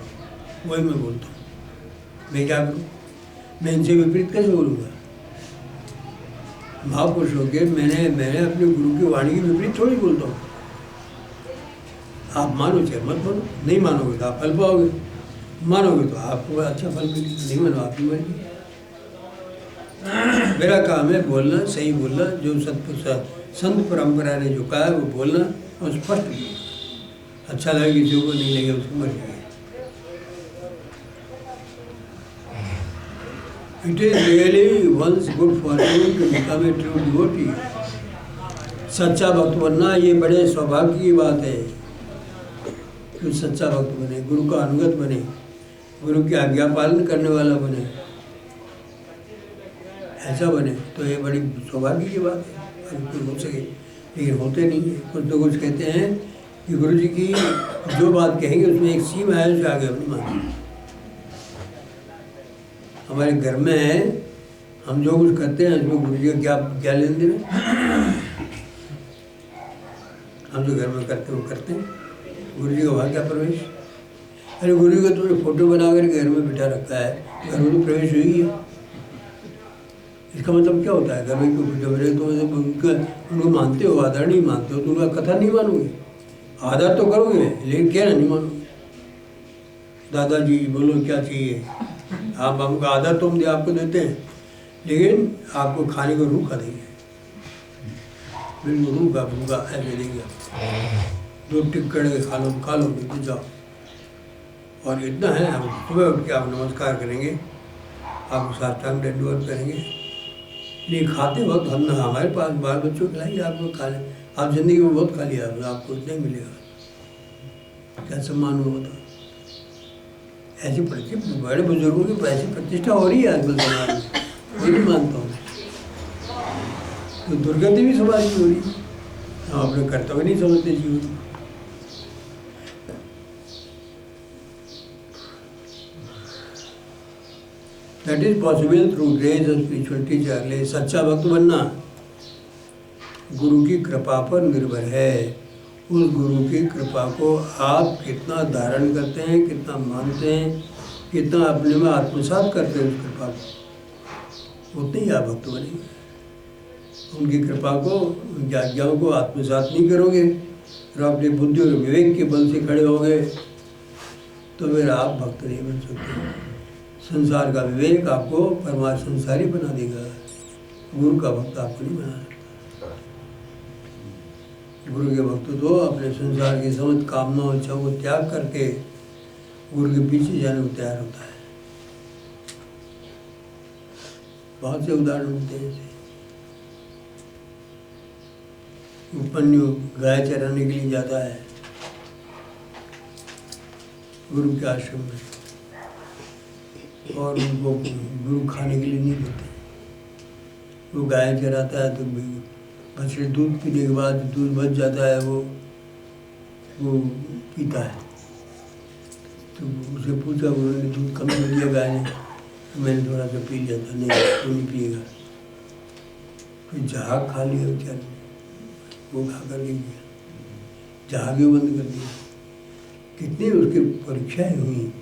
वही मैं बोलता हूँ। मैं क्या करूँ? मैं इनसे विपरीत कैसे बोलूँगा? महापुरुष हो के मैंने अपने गुरु की वाणी के विपरीत थोड़ी बोलता हूँ। आप मानो चाहे मत मानो, नहीं मानोगे तो आप फल पाओगे, मानोगे तो आपको अच्छा फल मिलेगा, नहीं मानो आपकी मर्जी। मेरा काम है बोलना, सही बोलना, जो संत परंपरा ने जो कहा है वो बोलना और स्पष्ट बोलना। अच्छा लगे किसी को, नहीं लगे उसको मर्जी है। It is really one's good fortune to become a true devotee. सच्चा भक्त बनना ये बड़े सौभाग्य की बात है कि सच्चा भक्त बने, गुरु का अनुगत बने, गुरु की आज्ञा पालन करने वाला बने। ऐसा बने तो ये बड़ी सौभाग्य की बात है, अगर कोई हो सके, लेकिन होते नहीं है। कुछ तो कुछ कहते हैं कि गुरु जी की जो बात कहेंगे उसमें एक सीमा है, उससे आगे हम नहीं मानते। हमारे घर में है, हम जो कुछ करते हैं उसमें गुरु जी का क्या लेन देन है? हम जो घर में करते हैं वो करते हैं, गुरु जी का वहाँ क्या प्रवेश? अरे गुरु जी का तुमने फोटो बना कर घर में बिठा रखा है, घर में तो प्रवेश हुई है। इसका मतलब क्या होता है? घर में क्यों फोटो बने? तो उनको मानते हो, आदर नहीं मानते हो तो उनका कथा नहीं मानोगे। आदर तो करोगे लेकिन क्या नहीं मानोगे। दादाजी बोलो क्या चाहिए, आप हमको आदर तो हम आपको देते हैं, लेकिन आपको खाने को रूखा देंगे, बिल्कुल रूखा भूखा ऐसे देंगे। दो टिक्कड़ के खा लो तो जाओ। और इतना है, हम सुबह उठ के आप नमस्कार करेंगे, आपको साष्टांग दंडवत करेंगे। नहीं खाते वक्त हम ना, हमारे पास बाल बच्चों को खिलाइए, आपको खा लें। आप जिंदगी में बहुत खा लिया, आपको इतना ही मिलेगा। क्या सम्मान हुआ था? ऐसी प्रतिष्ठा, बड़े बुजुर्गों की ऐसी प्रतिष्ठा हो रही है आजकल समाज में, ये भी मानता हूँ। तो दुर्गति भी समाज की हो रही है, हम अपने कर्तव्य नहीं समझते जीवन में। That is possible through grace और स्पिरिचुअल टीचर। ले सच्चा भक्त बनना गुरु की कृपा पर निर्भर है। उस गुरु की कृपा को आप कितना धारण करते हैं, कितना मानते हैं, कितना अपने में आत्मसात करते हैं उस कृपा को, उतने ही आप भक्त बनेंगे। उनकी कृपा को, उनकी आज्ञाओं को आत्मसात नहीं करोगे और अपनी बुद्धि और विवेक के बल से खड़े होगे तो फिर आप भक्त नहीं बन सकते। संसार का विवेक आपको परमार्थ संसारी बना देगा, गुरु का भक्त आपको नहीं बना सकता। गुरु के भक्त तो अपने संसार की समझ कामना इच्छाओं को त्याग करके गुरु के पीछे जाने को तैयार होता है। बहुत से उदाहरण मिलते हैं ऐसे। उपन्यु गाय चराने के लिए जाता है, गुरु के आश्रम में, और उनको गुरु खाने के लिए नहीं देते। वो गाय चराता है तो बछड़े दूध पीने के बाद दूध बच जाता है, वो पीता है। तो उसे पूछा, उन्होंने दूध कम कर दिया गाय ने, तो मैंने थोड़ा सा पी लिया था। नहीं, वो नहीं पिएगा। फिर जहाग खा लिया बेचारे, वो खा कर नहीं गया, जहाग भी बंद कर दिया। कितनी उसकी परीक्षाएं हुई।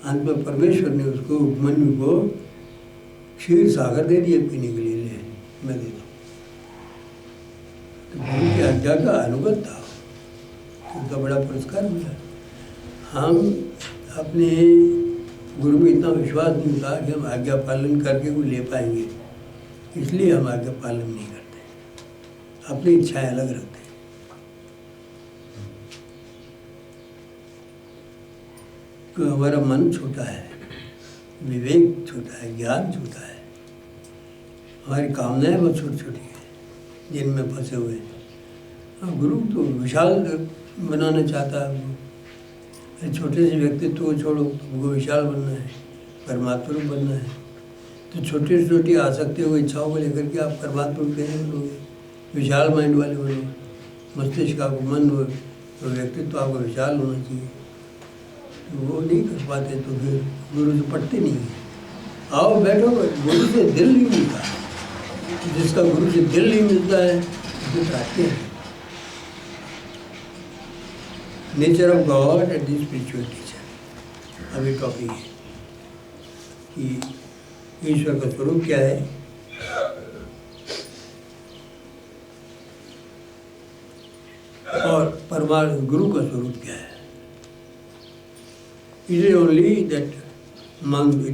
अंत में परमेश्वर ने उसको उपमन्यु को क्षीर सागर दे दिया पीने के लिए, ले मैं दे दूँ। तो गुरु की आज्ञा का अनुगत था, उनका बड़ा पुरस्कार मिला। हम अपने गुरु में इतना विश्वास नहीं था कि हम आज्ञा पालन करके वो ले पाएंगे, इसलिए हम आज्ञा पालन नहीं करते, अपनी इच्छाएं अलग रखते हैं। तो हमारा मन छोटा है, विवेक छोटा है, ज्ञान छोटा है, हमारी कामनाएं बहुत छोटी छोटी हैं जिनमें फंसे हुए हैं। और गुरु तो विशाल बनाना चाहता है हमको। छोटे से व्यक्तित्व को छोड़ो, तुमको विशाल बनना है, परमात्मा रूप बनना है। तो छोटी से छोटी आसक्तियों को, इच्छाओं को लेकर के आप परमात्मा रूप कैसे बनोगे? विशाल माइंड वाले बनो, मस्तिष्क का मन हो, तो व्यक्तित्व आपको विशाल होना चाहिए। तो वो नहीं कर पाते तो फिर गुरु से पढ़ते नहीं है। आओ बैठो, गुरु से दिल नहीं मिलता। जिसका गुरु से दिल नहीं मिलता है उसको चाहते हैं। Nature of God and the spiritual teacher. अभी टॉपिक है कि ईश्वर का स्वरूप क्या है, और परमात्मा गुरु का स्वरूप क्या है। It is only that mantra,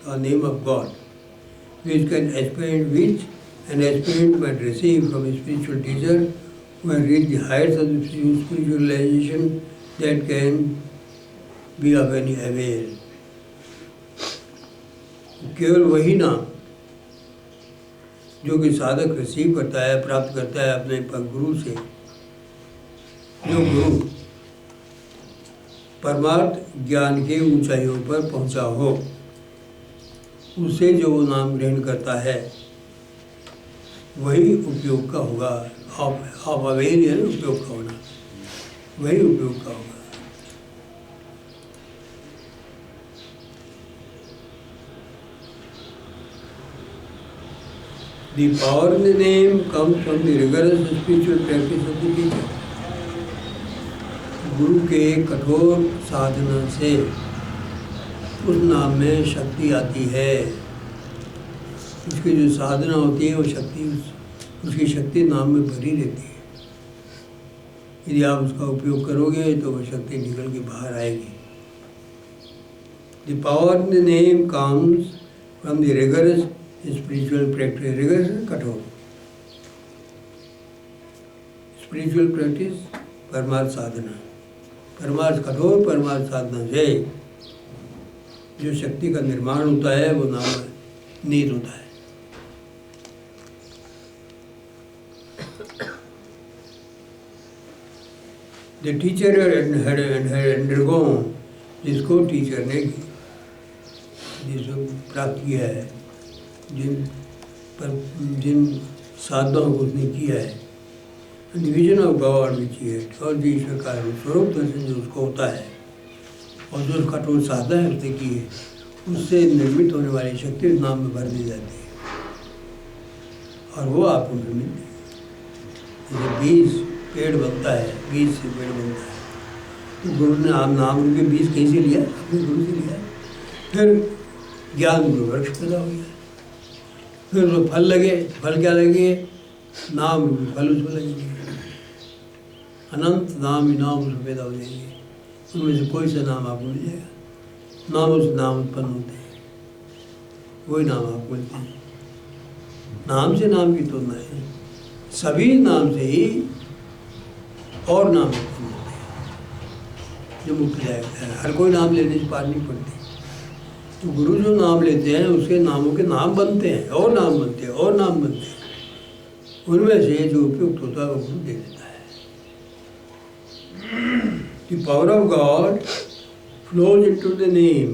the name of God, which an aspirant might receive from a spiritual teacher who has reached the heights of the spiritual realization that can be of any avail. केवल वही नाम जो कि साधक receive करता है, प्राप्त करता है अपने गुरु से। जो गुरु परमार्थ ज्ञान के ऊंचाइयों पर पहुंचा हो, उसे जो वो नाम ग्रहण करता है वही उपयोग का होगा। ऑफ अवेल यानी उपयोग का होना, वही उपयोग का होगा। The power in the name comes from the rigorous spiritual practice of the teacher. गुरु के कठोर साधना से उस नाम में शक्ति आती है। उसकी जो साधना होती है वो शक्ति, उसकी शक्ति नाम में भरी रहती है। यदि आप उसका उपयोग करोगे तो वो शक्ति निकल के बाहर आएगी। The power in the name comes from the rigorous spiritual practice. Rigorous कठोर, spiritual practice परमार्थ साधना, परमार्थ कठोर परमार्थ साधना से जो शक्ति का निर्माण होता है वो नाम नीत होता है। The teacher had undergone, जिसको टीचर ने जिसको प्राप्त किया है, जिन साधनाओं को उसने किया है, डिवीजन ऑफ गॉड विच है, और जो ईश्वर का स्वरूप दर्शन जो उसको होता है, और जो कठोर साधना है उसने की है, उससे निर्मित होने वाली शक्ति उस नाम में भर दी जाती है और वो आपको मिलती है। जैसे बीज पेड़ बनता है, बीज से पेड़ बनता है, तो गुरु ने नाम के बीज कहीं से लिया? अपने गुरु से लिया। फिर ज्ञान गुरु वृक्ष पैदा हो गया, फिर वो फल लगे, फल क्या लगे? नाम फल उसमें लगेंगे, अनंत नाम इनाम उसमें पैदा हो जाएंगे। उनमें से कोई सा नाम आपको मिल जाएगा। नाम उस नाम उत्पन्न होते हैं, वही नाम आपको मिलते हैं। नाम से नाम की तुलना है, सभी नाम से ही और नाम उत्पन्न होते हैं जो मुक्त जाएगा है। हर कोई नाम लेने से पार नहीं पड़ती। तो गुरु जो नाम लेते हैं उसके नामों के नाम बनते हैं, और नाम बनते हैं, और नाम बनते हैं। उनमें से जो उपयुक्त होता है वो गुरु दे देता है। The power of God flows into the name.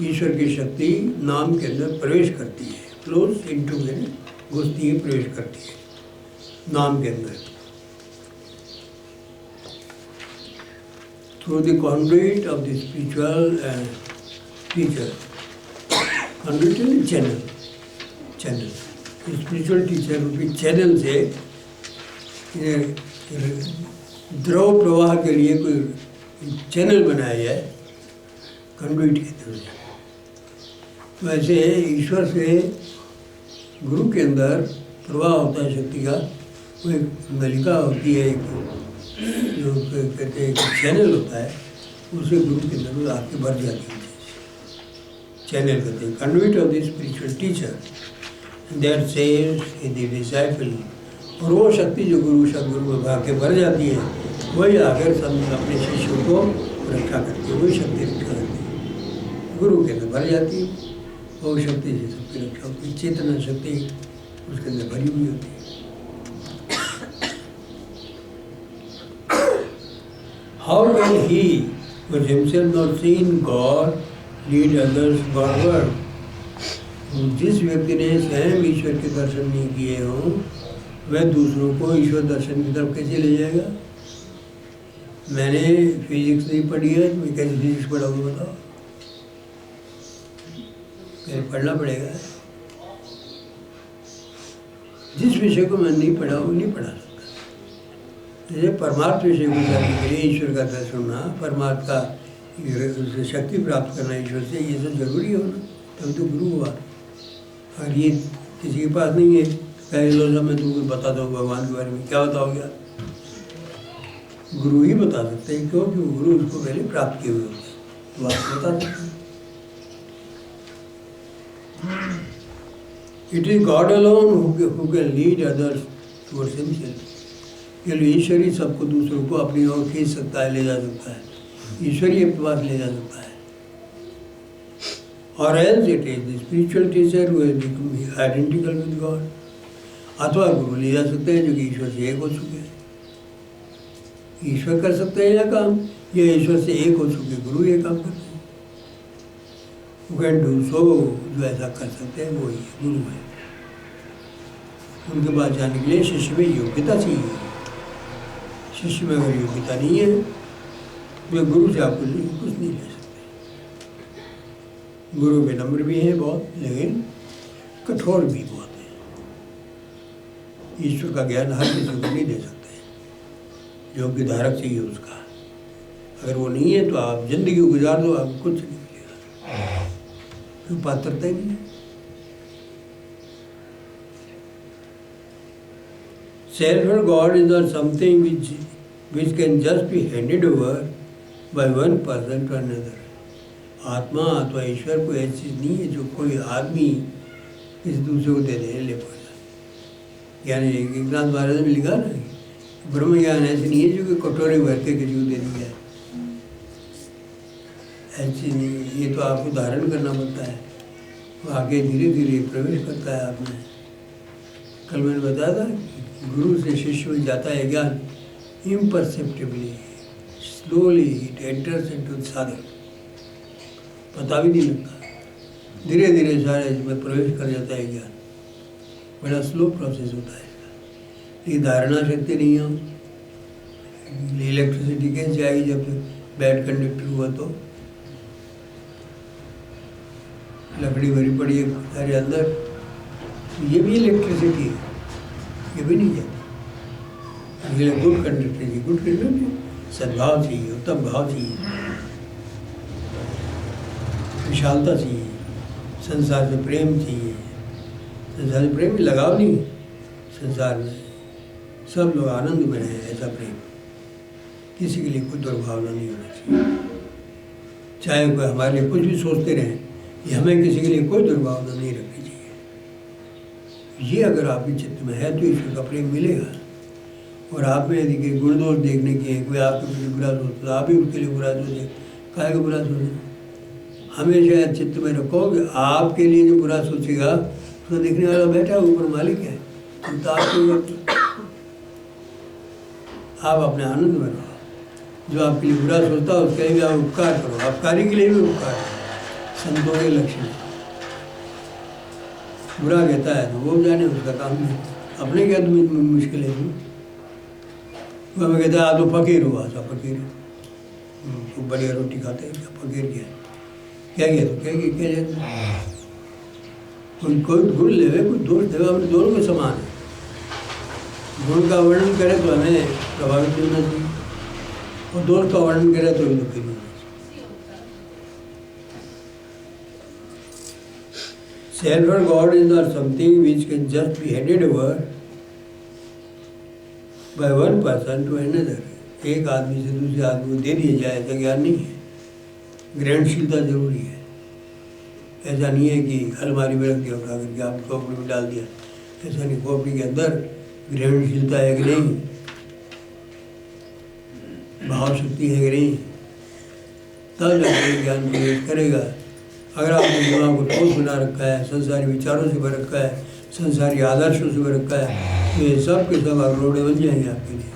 ईश्वर की शक्ति नाम के अंदर प्रवेश करती है। फ्लोज इनटू यानी घुसती है, प्रवेश करती है नाम के अंदर। Through the conduit of the spiritual teacher, conduit is channel, spiritual teacher रूपी चैनल से द्रव प्रवाह के लिए कोई चैनल बनाया जाए, कंडुइट कहते हैं। तो ऐसे ईश्वर से गुरु के अंदर प्रवाह होता है शक्ति का। वो एक नलिका होती है, एक जो कहते हैं चैनल होता है, उसे गुरु के अंदर आके भर जाती है। चैनल कहते हैं conduit of the spiritual teacher that saves the disciple. और वो शक्ति जो सदगुरु में भाग के भर जाती है, वही आकर सब अपने शिष्यों को रक्षा करती है। वही शक्ति रक्षा करती है, गुरु के अंदर भर जाती है। वो शक्ति से सबकी रक्षा होती है। चेतना शक्ति उसके अंदर भरी हुई होती है। How can he, who has himself not seen God, lead others Godward? जिस व्यक्ति ने स्वयं ईश्वर के दर्शन नहीं किए हों, वह दूसरों को ईश्वर दर्शन की तरफ कैसे ले जाएगा? मैंने फिजिक्स नहीं पढ़ी है, तो मैं कैसे फिजिक्स पढ़ाऊंगा बताओ? पहले पढ़ना पड़ेगा। जिस विषय को मैं नहीं पढ़ा वो नहीं पढ़ा सकता। जैसे परमार्थ विषय को जानने के लिए ईश्वर का दर्शन होना, परमार्थ का शक्ति प्राप्त करना ईश्वर से, ये सब जरूरी होना, तब तो गुरु हुआ। और ये किसी के पास नहीं है, कहे लो मैं तुमको बताता हूँ भगवान के बारे में, क्या बताओगे आप? गुरु ही बता सकते हैं, क्योंकि गुरु उसको पहले प्राप्त किए हुए होते हैं, तो आप बता सकते हैं। It is God alone who can lead others towards himself. केवल ईश्वर ही सबको दूसरों को अपनी ओर खींच सकता है, ले जा सकता है। ईश्वर ही अपने पास ले जा सकता है। और else it is the spiritual teacher who has become identical with God. अथवा गुरु ले जा सकते हैं जो कि ईश्वर से एक हो चुके हैं। ईश्वर कर सकते हैं यह काम, या ईश्वर से एक हो चुके गुरु ये काम करते हैं। Who can do so, जो ऐसा कर सकते हैं वो ही गुरु है। उनके पास जाने के लिए शिष्य में योग्यता चाहिए। शिष्य में अगर योग्यता नहीं है, वे गुरु से आपको कुछ नहीं ले सकते। गुरु विनम्र भी हैं बहुत, लेकिन कठोर भी बहुत है। ईश्वर का ज्ञान हर किसी को नहीं दे सकते, योग्य धारक चाहिए उसका। अगर वो नहीं है तो आप जिंदगी गुजार दो, आपको कुछ नहीं मिलेगा, क्यों पात्रता ही नहीं। Self or God is not something which can just be handed over by one person to another. आत्मा अथवा ईश्वर कोई ऐसी चीज नहीं है जो कोई आदमी किसी दूसरे को दे दे ले पाएगा। यानी एकनाथ महाराज ने लिखा ना, ब्रह्म ज्ञान ऐसी नहीं है जो कि कटोरे भर के किसी को दे दिया है। ऐसी नहीं, ये तो आपको धारण करना पड़ता है, वो आगे धीरे धीरे प्रवेश करता है आप में। कल मैंने बताया था, गुरु से शिष्य में जाता है ज्ञान इम्परसेप्टिबली, स्लोली इट एंटर्स इनटू साधक, पता भी नहीं लगता। धीरे धीरे सारे इसमें प्रवेश कर जाता है ज्ञान। बड़ा स्लो प्रोसेस होता है इसका। ये धारणा शक्ति नहीं हो, इलेक्ट्रिसिटी कैसे आएगी जब बैड कंडक्टर हुआ? तो लकड़ी भरी पड़ी है सारे अंदर, ये भी इलेक्ट्रिसिटी है, ये भी नहीं जाती। गुड कंडक्टर, गुड कंडक्टर सद्भाव चाहिए, उत्तम भाव चाहिए, विशालता चाहिए, संसार से प्रेम चाहिए। संसार से प्रेम लगाव नहीं, संसार में सब लोग आनंद में रहें, ऐसा प्रेम। किसी के लिए कोई दुर्भावना नहीं होना चाहिए, चाहे कोई हमारे लिए कुछ भी सोचते रहें, ये हमें किसी के लिए कोई दुर्भावना नहीं रखनी चाहिए। ये अगर आपके चित्त में है तो ईश्वर का प्रेम मिलेगा। और आप में यदि गुण दोष देखने की है, कोई आपके प्रति बुरा सोचता, आप ही उसके लिए बुरा सोचे, काहे को बुरा सोचे? हमेशा चित्त में रखो कि आपके लिए जो बुरा सोचेगा उसको देखने वाला बैठा ऊपर मालिक है, तो आपको आप अपने आनंद में रहो। जो आपके लिए बुरा सोचता है उसके लिए भी आप उपकार करो, अपकारी के लिए भी उपकार करो। संतों के लक्षण बुरा कहता है तो वो जाने, उसका काम नहीं। अपने क्या तुम्हें मुश्किल है? वो हमें कहता है आप तो फकीर हो, ऐसा फकीर हो, खूब बढ़िया रोटी खाते हैं, क्या फकीर क्या किया तो क्या जाए? कोई गुण लेवे, कोई दोष देवे, अपने दोनों के समान है। गुण का वर्णन करे तो हमें प्रभावित नहीं होना चाहिए, और दोष का वर्णन करे तो भी दुखी नहीं होना चाहिए। सेल्फ और God is not something which can just be handed over by one person to another. एक आदमी से दूसरे आदमी को दे दिया जाए ऐसा ज्ञान नहीं है। ग्रहणशीलता जरूरी है। ऐसा नहीं है कि अलमारी में रख दिया, उठा करके आप खोपड़ी में डाल दिया, ऐसा नहीं। खोपड़ी के अंदर ग्रहणशीलता है कि नहीं, भाव शक्ति है कि नहीं, तब जाकर ज्ञान प्रवेश करेगा। अगर आपने दिमाग को ठोस बना रखा है, संसारी विचारों से भर रखा है, संसारी आदर्शों से भर रखा है, तो ये सब के सब रोड़े बन जाएंगे आपके लिए।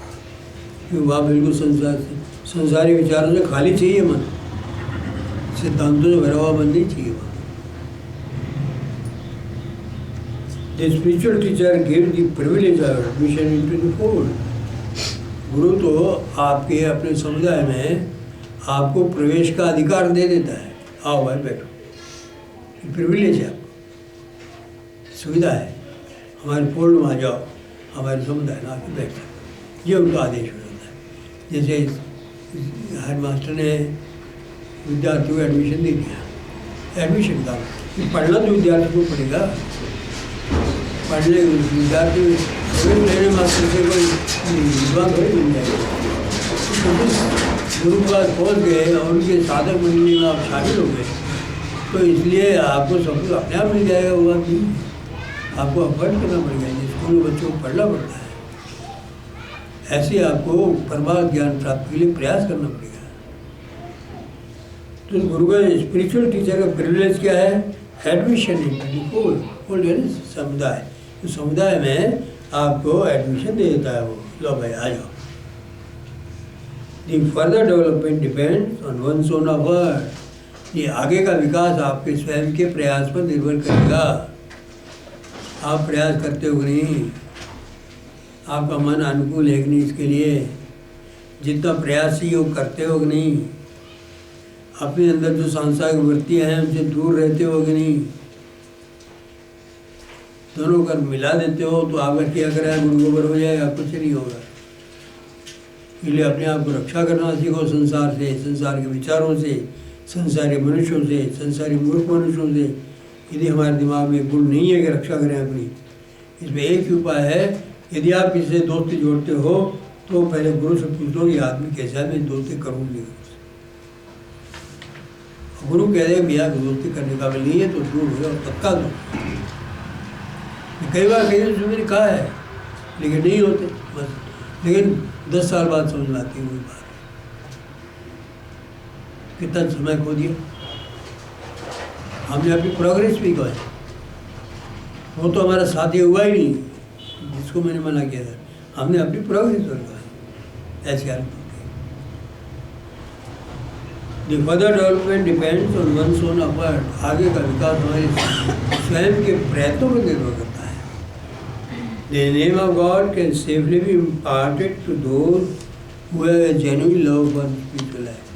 क्योंकि वहाँ बिल्कुल संसारी विचारों से खाली चाहिए मन, सिद्धांतों से भरा हुआ मन नहीं चाहिए। The spiritual teacher gives the privilege of admission into the fold. गुरु तो आपके अपने समुदाय में आपको प्रवेश का अधिकार दे देता है। आओ भाई बैठो, ये प्रिविलेज है, आपको सुविधा है। हमारे फोल्ड में आ जाओ, हमारे समुदाय में आके बैठ जाओ, ये उनका आदेश हो जाता है। जैसे हर मास्टर ने विद्यार्थियों को एडमिशन दे दिया, एडमिशन का पढ़ना तो विद्यार्थी को पड़ेगा। पढ़ने विद्यार्थी लेने मास्टर से कोई विद्वान थोड़ी मिल जाएगा। गुरु के पास पहुँच गए और उनके साधक मंडली में आप शामिल हो गए, तो इसलिए आपको सब कुछ अपने आप मिल जाएगा। वो बात नहीं, आपको अफर्ट करना पड़ेगा। स्कूल में बच्चों को पढ़ना पड़ता है, ऐसे आपको परमार्थ ज्ञान प्राप्ति के लिए प्रयास करना पड़ेगा। तो गुरु का स्पिरिचुअल टीचर का प्रिविलेज क्या है? एडमिशन इन फोल्ड यानी समुदाय। तो समुदाय में आपको एडमिशन दे देता है वो, लो भाई आ जाओ। दी further development depends on one's own effort. ये आगे का विकास आपके स्वयं के प्रयास पर निर्भर करेगा। आप प्रयास करते हो कि नहीं, आपका मन अनुकूल है कि नहीं इसके लिए, जितना प्रयास ही वो करते हो कि नहीं, अपने अंदर जो सांसारिक वृत्तियाँ हैं उनसे दूर रहते हो कि नहीं, दोनों कर मिला देते हो, तो आपका क्या करा है गुरु गोबर हो जाएगा, कुछ नहीं होगा। इसलिए अपने आप को रक्षा करना सीखो संसार से, संसार के विचारों से, संसारी मनुष्यों से, संसारी मूर्ख मनुष्यों से। यदि हमारे दिमाग में गुण नहीं है कि रक्षा करें अपनी, इसमें एक ही उपाय है। यदि आप किसी से दोस्ती जोड़ते हो तो पहले गुरु से पूछ लो, ये आदमी कैसा है, मैं दोस्ती करूँगी। गुरु कह रहे भैया दोस्ती करने का भी नहीं है तो दूर हो जाओ, पक्का दो। कई बार कई उसमें मैंने कहा है, लेकिन नहीं होते बस। लेकिन 10 साल बाद समझ में आती है वही बात। कितना समय खो दिया हमने, अपनी प्रोग्रेस भी कहा। वो तो हमारा साथी हुआ ही नहीं जिसको मैंने मना किया था, हमने अपनी प्रोग्रेस पर कहा। ऐसी हालत The further development depends on one's own effort. आगे का विकास हमारे स्वयं के प्रयत्नों पर निर्भर करता है। The name of God can safely be imparted to those who have a genuine love for spiritual life.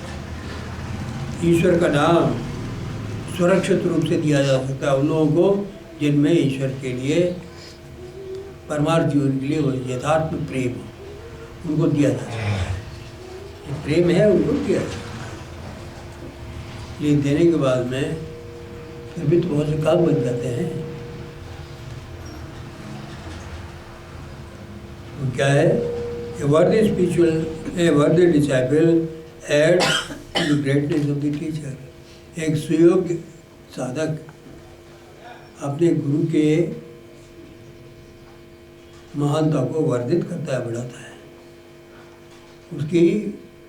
ईश्वर का नाम सुरक्षित रूप से दिया जा सकता है उन लोगों को जिनमें ईश्वर के लिए, परमार्थ जीवन के लिए वो यथार्थ में प्रेम हो, उनको दिया जा सकता है। प्रेम है उनको दिया जाता है। ये देने के बाद में फिर भी तो बहुत से काम बन जाते हैं। तो क्या है? A worthy spiritual, a worthy disciple adds to the greatness of the teacher. एक सुयोग्य साधक अपने गुरु के महानता को वर्धित करता है, बढ़ाता है। उसकी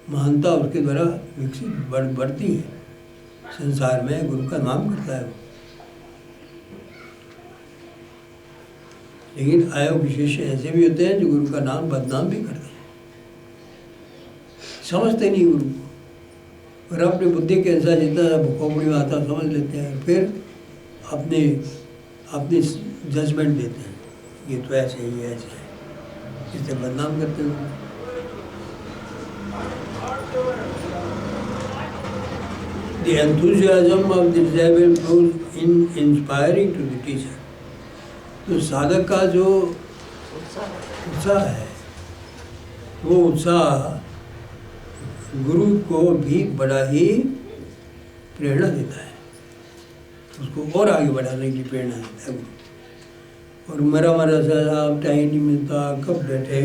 महानता उसके द्वारा विकसित बढ़ती है। संसार में गुरु का नाम करता है वो। लेकिन आयोग विशेष ऐसे भी होते हैं जो गुरु का नाम बदनाम भी करते हैं। समझते नहीं गुरु को, और अपनी बुद्धि के अनुसार जितना खोपड़ी में आता समझ लेते हैं, फिर अपने अपनी जजमेंट देते हैं, ये तो ऐसे है, ये ऐसे है, इससे बदनाम करते हैं। The enthusiasm of the disciple proves in inspiring to the teacher. तो साधक का जो उत्साह है, वो उत्साह गुरु को भी बड़ा ही प्रेरणा देता है, उसको और आगे बढ़ाने की प्रेरणा देता है गुरु। और मरा साहब टाइम नहीं मिलता, कब बैठे,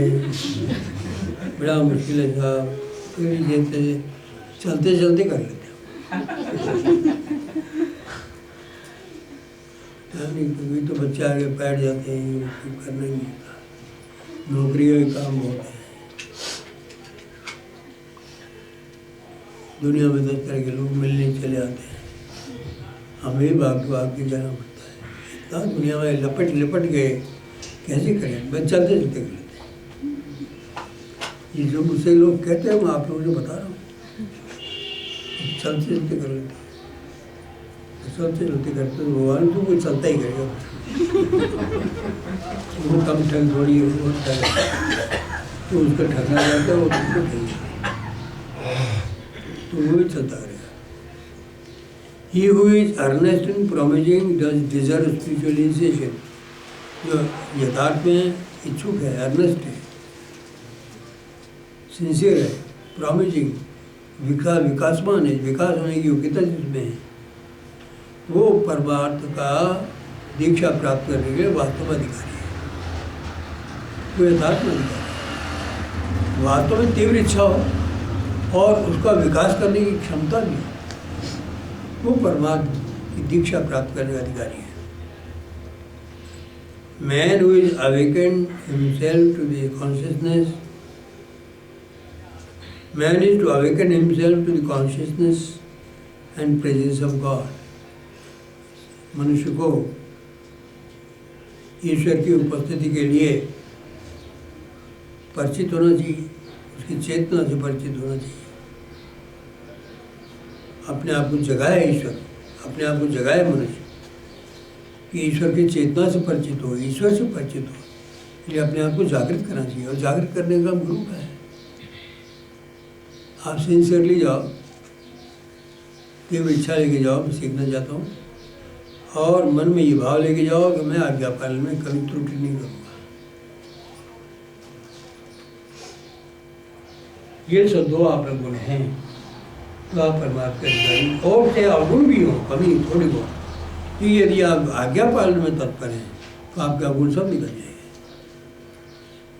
बड़ा मुश्किल है साहब, फिर चलते चलते कर लेते कभी तो बच्चे आगे बैठ जाते हैं, करना ही नहीं होता, नौकरी का काम बहुत है, दुनिया में 10 तरह के लोग मिलने चले आते हैं, हमें भाग के जाना पड़ता है, इतना दुनिया में लपट गए, कैसे करें, बस चलते चलते कर लेते हैं। ये जो मुझसे लोग कहते हैं मैं आप लोगों से बता रहा हूँ, चलते चलते कर लेते, चलते चलते करते तो भगवान तो कोई चलता ही करेगा, वो कम ठग थोड़ी है, वो ठग तो उसका ठगना जाता है, वो तुमको ठग तो वो भी चलता करेगा। He who is earnest in promising does deserve spiritual initiation. जो यथार्थ में इच्छुक है, अर्नेस्ट है, सिंसियर है, प्रॉमिसिंग, विकासमान है, विकास होने की योग्यता जिसमें है, वो परमार्थ का दीक्षा प्राप्त करने के लिए वास्तव में अधिकारी है, वो यथार्थ में अधिकारी है। वास्तव में तीव्र इच्छा हो और उसका विकास करने की क्षमता भी हो, वो परमार्थ की दीक्षा प्राप्त करने का अधिकारी है। Man who is awakened himself to the consciousness, man is to awaken himself to the consciousness and presence of God. मनुष्य को ईश्वर की उपस्थिति के लिए परिचित होना चाहिए, उसकी चेतना से परिचित होना चाहिए। अपने आप को जगाए ईश्वर, अपने आप को जगाए मनुष्य कि ईश्वर की चेतना से परिचित हो, ईश्वर से परिचित हो, इसलिए अपने आप को जागृत करना चाहिए, और जागृत करने का गुरु का है। आप सिंसियरली जाओ, तीव्र इच्छा लेके जाओ, मैं सीखना चाहता हूँ, और मन में ये भाव लेके जाओ कि मैं आज्ञा पालन में कभी त्रुटि नहीं करूँगा। ये सब दो आप गुण हैं तो आप परमात्मा के और से अवगुण भी हो, कमी थोड़ी बहुत, कि यदि आप आज्ञा पालन में तत्पर हैं तो आपके अवगुण सब निकल जाएंगे।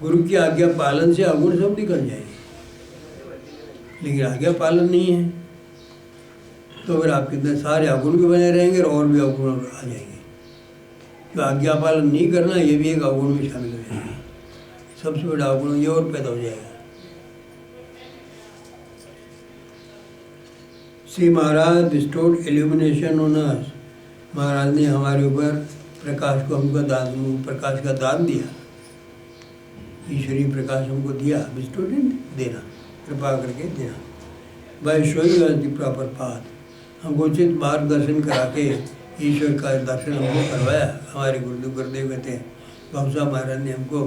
गुरु की आज्ञा पालन से अवगुण सब निकल जाएंगे, लेकिन आज्ञा पालन नहीं है तो फिर आपके अंदर सारे अवगुण भी बने रहेंगे और भी अवगुण आ जाएंगे। तो आज्ञा पालन नहीं करना ये भी एक अवगुण में शामिल हो जाएगा, सबसे बड़ा अवगुण ये और पैदा हो जाएगा। Shri Maharaj bestowed illumination on us, महाराज ने हमारे ऊपर प्रकाश को हमको प्रकाश का दान दिया, ईश्वरीय प्रकाश हमको दिया, बिस्टोड देना, कृपा करके देना। By showing us the proper path, हमको उचित मार्गदर्शन करा के ईश्वर का दर्शन हमको करवाया। हमारे गुरुदेव कहते हैं बाबू साहब महाराज ने हमको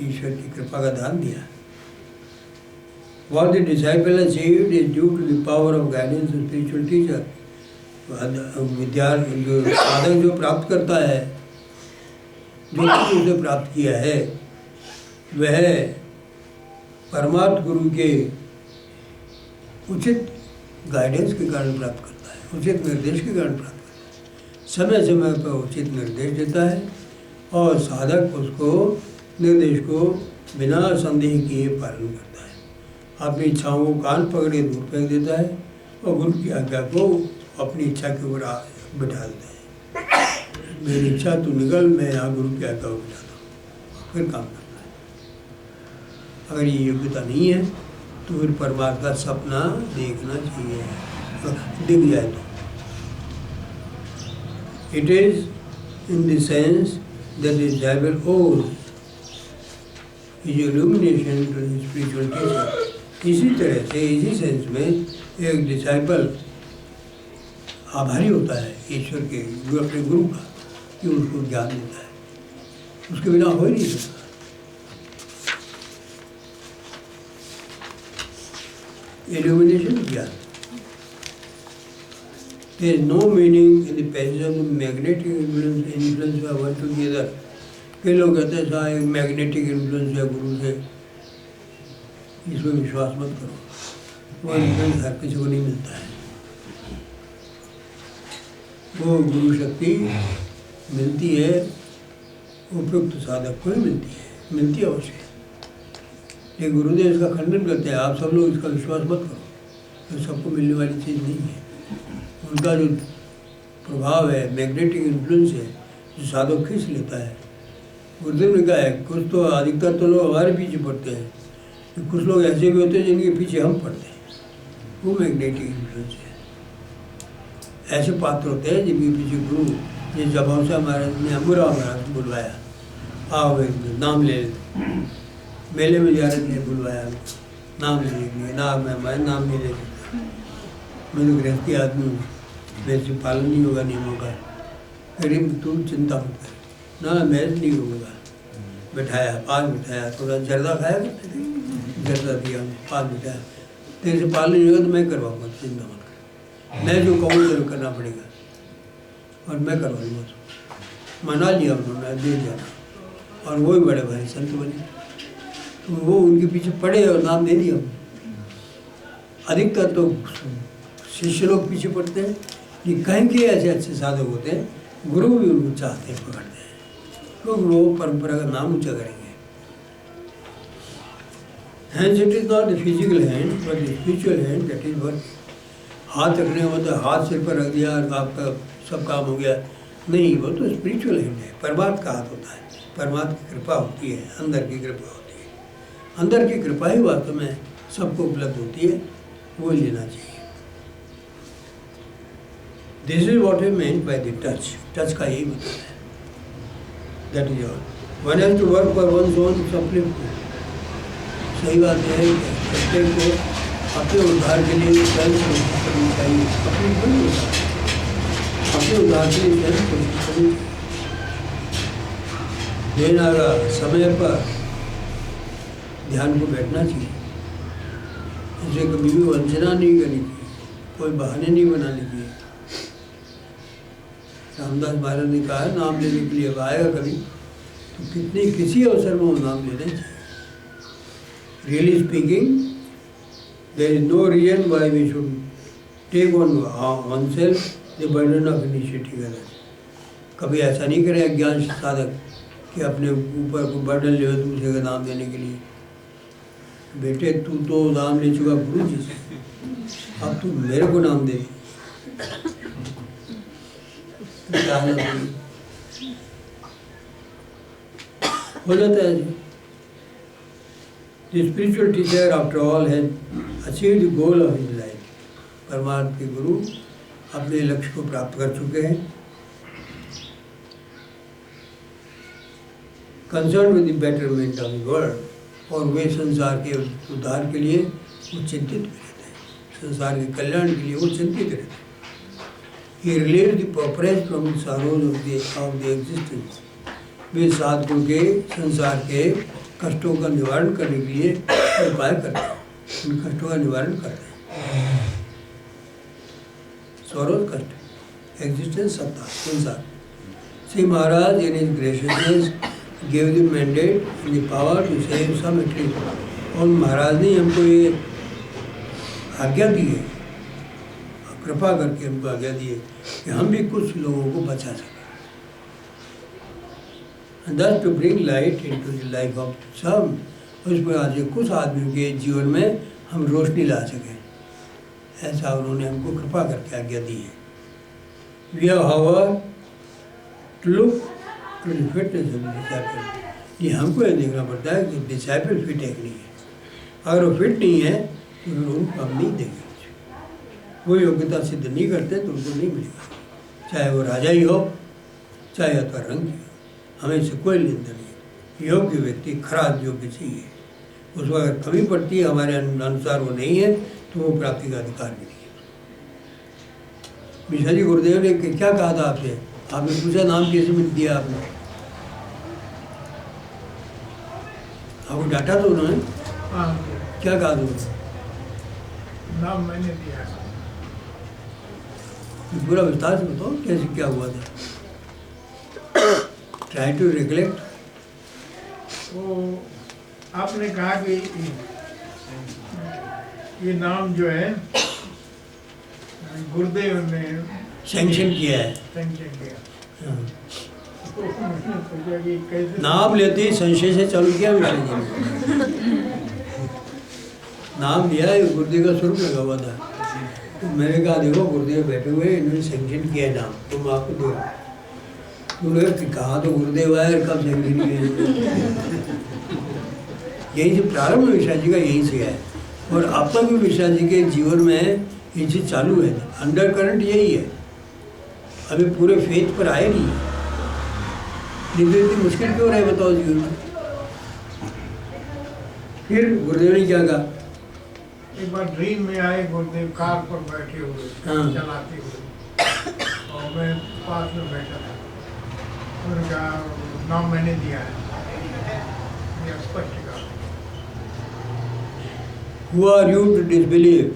ईश्वर की कृपा का दान दिया। What the disciple achieved is due to the power of guidance of spiritual teacher. विद्यार्थी जो साधक जो प्राप्त करता है, जो कुछ उसे प्राप्त किया है, वह परमार्थ गुरु के उचित गाइडेंस के कारण प्राप्त करता है, उचित निर्देश के कारण प्राप्त करता है। समय समय पर उचित निर्देश देता है और साधक उसको निर्देश को बिना संदेह किए पालन करता है, अपनी इच्छाओं को कान पकड़े दूर फेंक देता है और गुरु की आज्ञा को अपनी इच्छा के ऊपर बिठा देता है। मेरी इच्छा तू निकल, मैं यहाँ गुरु की आज्ञा को बिठाता हूँ, फिर काम करता है। अगर ये योग्यता नहीं है तो फिर परमात्मा का सपना देखना चाहिए, दिख जाए तो। It is in the sense that the disciple ओज his illumination to the spiritual teacher इसी तरह से इसी सेंस में एक डिसाइपल आभारी होता है ईश्वर के अपने गुरु का कि उसको ज्ञान देता है, उसके बिना हो ही नहीं सकता। इल्यूमिनेशन ज्ञान। There is no meaning in the passage of the magnetic influence of one to the other. कई लोग कहते हैं साहब एक मैग्नेटिक इन्फ्लुएंस है गुरु से, इसमें विश्वास मत करो, वो इन्फ्लुएंस हर किसी को नहीं मिलता है। वो गुरु शक्ति मिलती है उपयुक्त साधक को ही मिलती है अवश्य। ये गुरुदेव इसका खंडन करते हैं, आप सब लोग इसका विश्वास मत करो, तो सबको मिलने वाली चीज़ नहीं है। उनका जो प्रभाव है, मैग्नेटिक इन्फ्लुएंस है, जो साधक खींच लेता है। गुरुदेव ने कहा है कुछ तो अधिकतर तो लोग हमारे पीछे पड़ते हैं, कुछ लोग ऐसे भी होते हैं जिनके पीछे हम पड़ते हैं, वो मैग्नेटिक इन्फ्लुएंस है। ऐसे पात्र होते हैं जिनके पीछे गुरु, जिस जबाव से महाराज ने अमुरा महाराज को बुलवाया, आओ नाम ले लेते, मेले में जा रहे थे, बुलवाया नाम लेने के लिए, ना मैं नाम नहीं ले सकता, मैं तो गृहस्थी आदमी हूँ, मेरे से पालन नहीं होगा नियमों का। गरीब तू चिंता मत कर, ना मैं नहीं होगा। बैठाया, पास बिठाया, थोड़ा जर्दा खाया करते थे, जर्दा दिया, पास बिठाया, तेरे से पालन नहीं होगा तो मैं करवाऊँगा, चिंता मत कर, मैं जो कहूँ तो करना पड़ेगा और मैं करवाऊँगा। मना लिया उन्होंने, दे दिया, और वो भी बड़े भाई संत बने, तो वो उनके पीछे पड़े और नाम दे दिया। अधिकतर तो शिष्य लोग पीछे पड़ते हैं, ये कहीं के ऐसे अच्छे साधक होते हैं, गुरु भी उनको चाहते हैं, पकड़ते हैं, क्योंकि वो परंपरा का नाम ऊंचा करेंगे। Hands it is not the physical hand but the spiritual hand that is work. हाथ रखने का मतलब हाथ सिर पर रख दिया और आपका सब काम हो गया, नहीं, वो तो स्पिरिचुअल हैंड है, परमात्मा का हाथ होता है, परमात्मा की कृपा होती है, अंदर की कृपा होती है, अंदर की कृपा ही वास्तव में सबको उपलब्ध होती है, वो लेना चाहिए। This is what I meant by the touch, touch का यही मतलब है, that is all. One has to work for one's own supplement. सही बात है कि प्रत्येक को अपने उद्धार के लिए स्वयं कोशिश करनी चाहिए, अपनी कोई उद्धार, अपने उद्धार के लिए स्वयं कोशिश करनी चाहिए। देन आगा समय पर ध्यान को बैठना चाहिए, इसे कभी भी वंचना नहीं करनी चाहिए, कोई बहाने नहीं बनाने चाहिए। रामदास महाराज ने कहा है नाम लेने के लिए आएगा कभी तो किसी अवसर में वो नाम लेना चाहिए। Really speaking, there is no reason why we should take on oneself the burden of initiating others. कभी ऐसा नहीं करे अज्ञान साधक कि अपने ऊपर को बर्डन ले दूसरे का नाम देने के लिए। बेटे तू तो नाम ले चुका गुरु जी से, अब तू मेरे को नाम दे, तो क्या हो जाता है जी। The spiritual teacher after all has achieved the goal of his life. परमात्मा के गुरु अपने लक्ष्य को प्राप्त कर चुके हैं। Concerned with the betterment of the world, और वे संसार के उद्धार के लिए वो चिंतित रहते हैं, संसार के कल्याण के लिए वो चिंतित रहते हैं। He relieved the pauperism from the sorrows of the existence. वे साधकों के संसार के कष्टों का निवारण करने के लिए उपाय करते हैं, उन कष्टों का निवारण करते हैं। सौरव कष्ट, एग्जिस्टेंस, सत्ता, संसार। Shri Maharaj in his graciousness give the mandate in the power to save some at least. और महाराज ने हमको ये आज्ञा दी है, कृपा करके हमको आज्ञा दी है कि हम भी कुछ लोगों को बचा सकें। And thus to bring light into the life of some, उस प्रकार से कुछ आदमियों के जीवन में हम रोशनी ला सकें, ऐसा उन्होंने हमको कृपा करके आज्ञा दी है। We have however to look to the fitness of the disciple। ये हमको यह देखना पड़ता है कि डिसाइपल फिट है कि नहीं है। अगर वो फिट नहीं है तो फिर उनको हम नहीं देंगे, वो योग्यता सिद्ध नहीं करते तो उनको नहीं मिलेगा, चाहे वो राजा ही हो चाहे अथवा रंग ही हो, हमें इससे कोई लेन देन नहीं। योग्य व्यक्ति खरा योग्य चाहिए, उसमें अगर कमी पड़ती है हमारे अनुसार वो नहीं है तो वो प्राप्ति का अधिकार भी नहीं है। मिश्रा जी गुरुदेव ने क्या कहा था आपसे? आपने पूछा नाम कैसे मिल दिया आपने? आपको डांटा तो उन्होंने? हाँ, क्या कहा तुमने? नाम मैंने दिया। पूरा विस्तार से बताओ कैसे क्या हुआ था। Try to recollect. वो आपने कहा कि ये नाम जो है गुरुदेव ने सैंक्शन किया है। सैंक्शन किया। हाँ। तो मैंने सोचा कि कैसे नाम लेते ही संशय से चालू किया मिश्रा जी ने। नाम लिया है, गुरुदेव का स्वरूप लगा हुआ था। तो मैंने कहा देखो गुरुदेव बैठे हुए इन्होंने सैंक्शन किया है नाम, तुम आपको दो। तुमने कहा तो गुरुदेव आए, कब सैंक्शन किया? यही से प्रारंभ मिश्रा जी का यहीं से है और अब तक भी मिश्रा जी के जीवन में ये चीज चालू है। अंडर करंट यही है, अभी पूरे फेज पर आए नहीं। नहीं तो इतनी मुश्किल क्यों रहे बताओ जीवन में? फिर गुरुदेव ने क्या कहा? एक बार ड्रीम में आए गुरुदेव कार पर बैठे हुए हाँ। चलाते हुए और मैं पास में बैठा था। उन्होंने कहा नाम मैंने दिया है, ये स्पष्ट कहा। Who are you to disbelieve?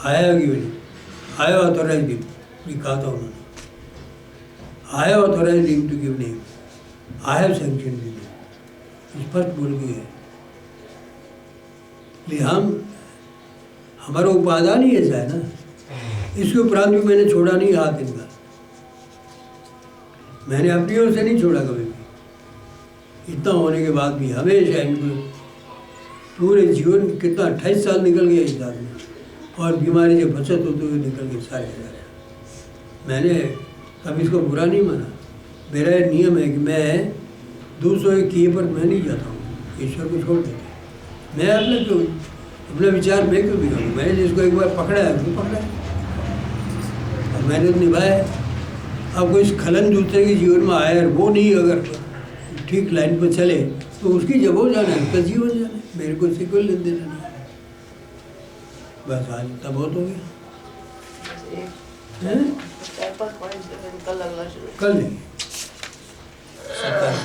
I have given you. I have authorized him. ये कहा था उन्होंने। I have authorized him to give name. I have sanctioned him. स्पष्ट बोल गई है। हमारा उपादान ही ऐसा है ना। इसके उपरांत भी मैंने छोड़ा नहीं हाथ इनका। मैंने अपनी ओर से नहीं छोड़ा कभी भी। इतना होने के बाद भी हमेशा इनको पूरे जीवन कितना 28 साल निकल गया इस आदमी और बीमारी से बचत होते हुए निकल गए सारे हजार। मैंने कभी इसको बुरा नहीं माना। मेरा नियम है कि मैं दूसरों के किए पर मैं नहीं जाता हूँ, ईश्वर को छोड़ देता हूँ। मैं अपना विचार मैं क्यों बिगाड़ूँ? मैंने जिसको एक बार पकड़ा है उसको पकड़ा है और मैंने तो निभाया है। अब कोई स्खलन दूसरे के जीवन में आया और वो नहीं अगर ठीक लाइन पर चले तो उसकी जब हो जाना है, उसका जीवन जाना है। मेरे को इससे कोई लेन देना नहीं। बस आज तब बहुत हो गया। एक 4-5 पॉइंट कल अगला शुरू कल नहीं, 27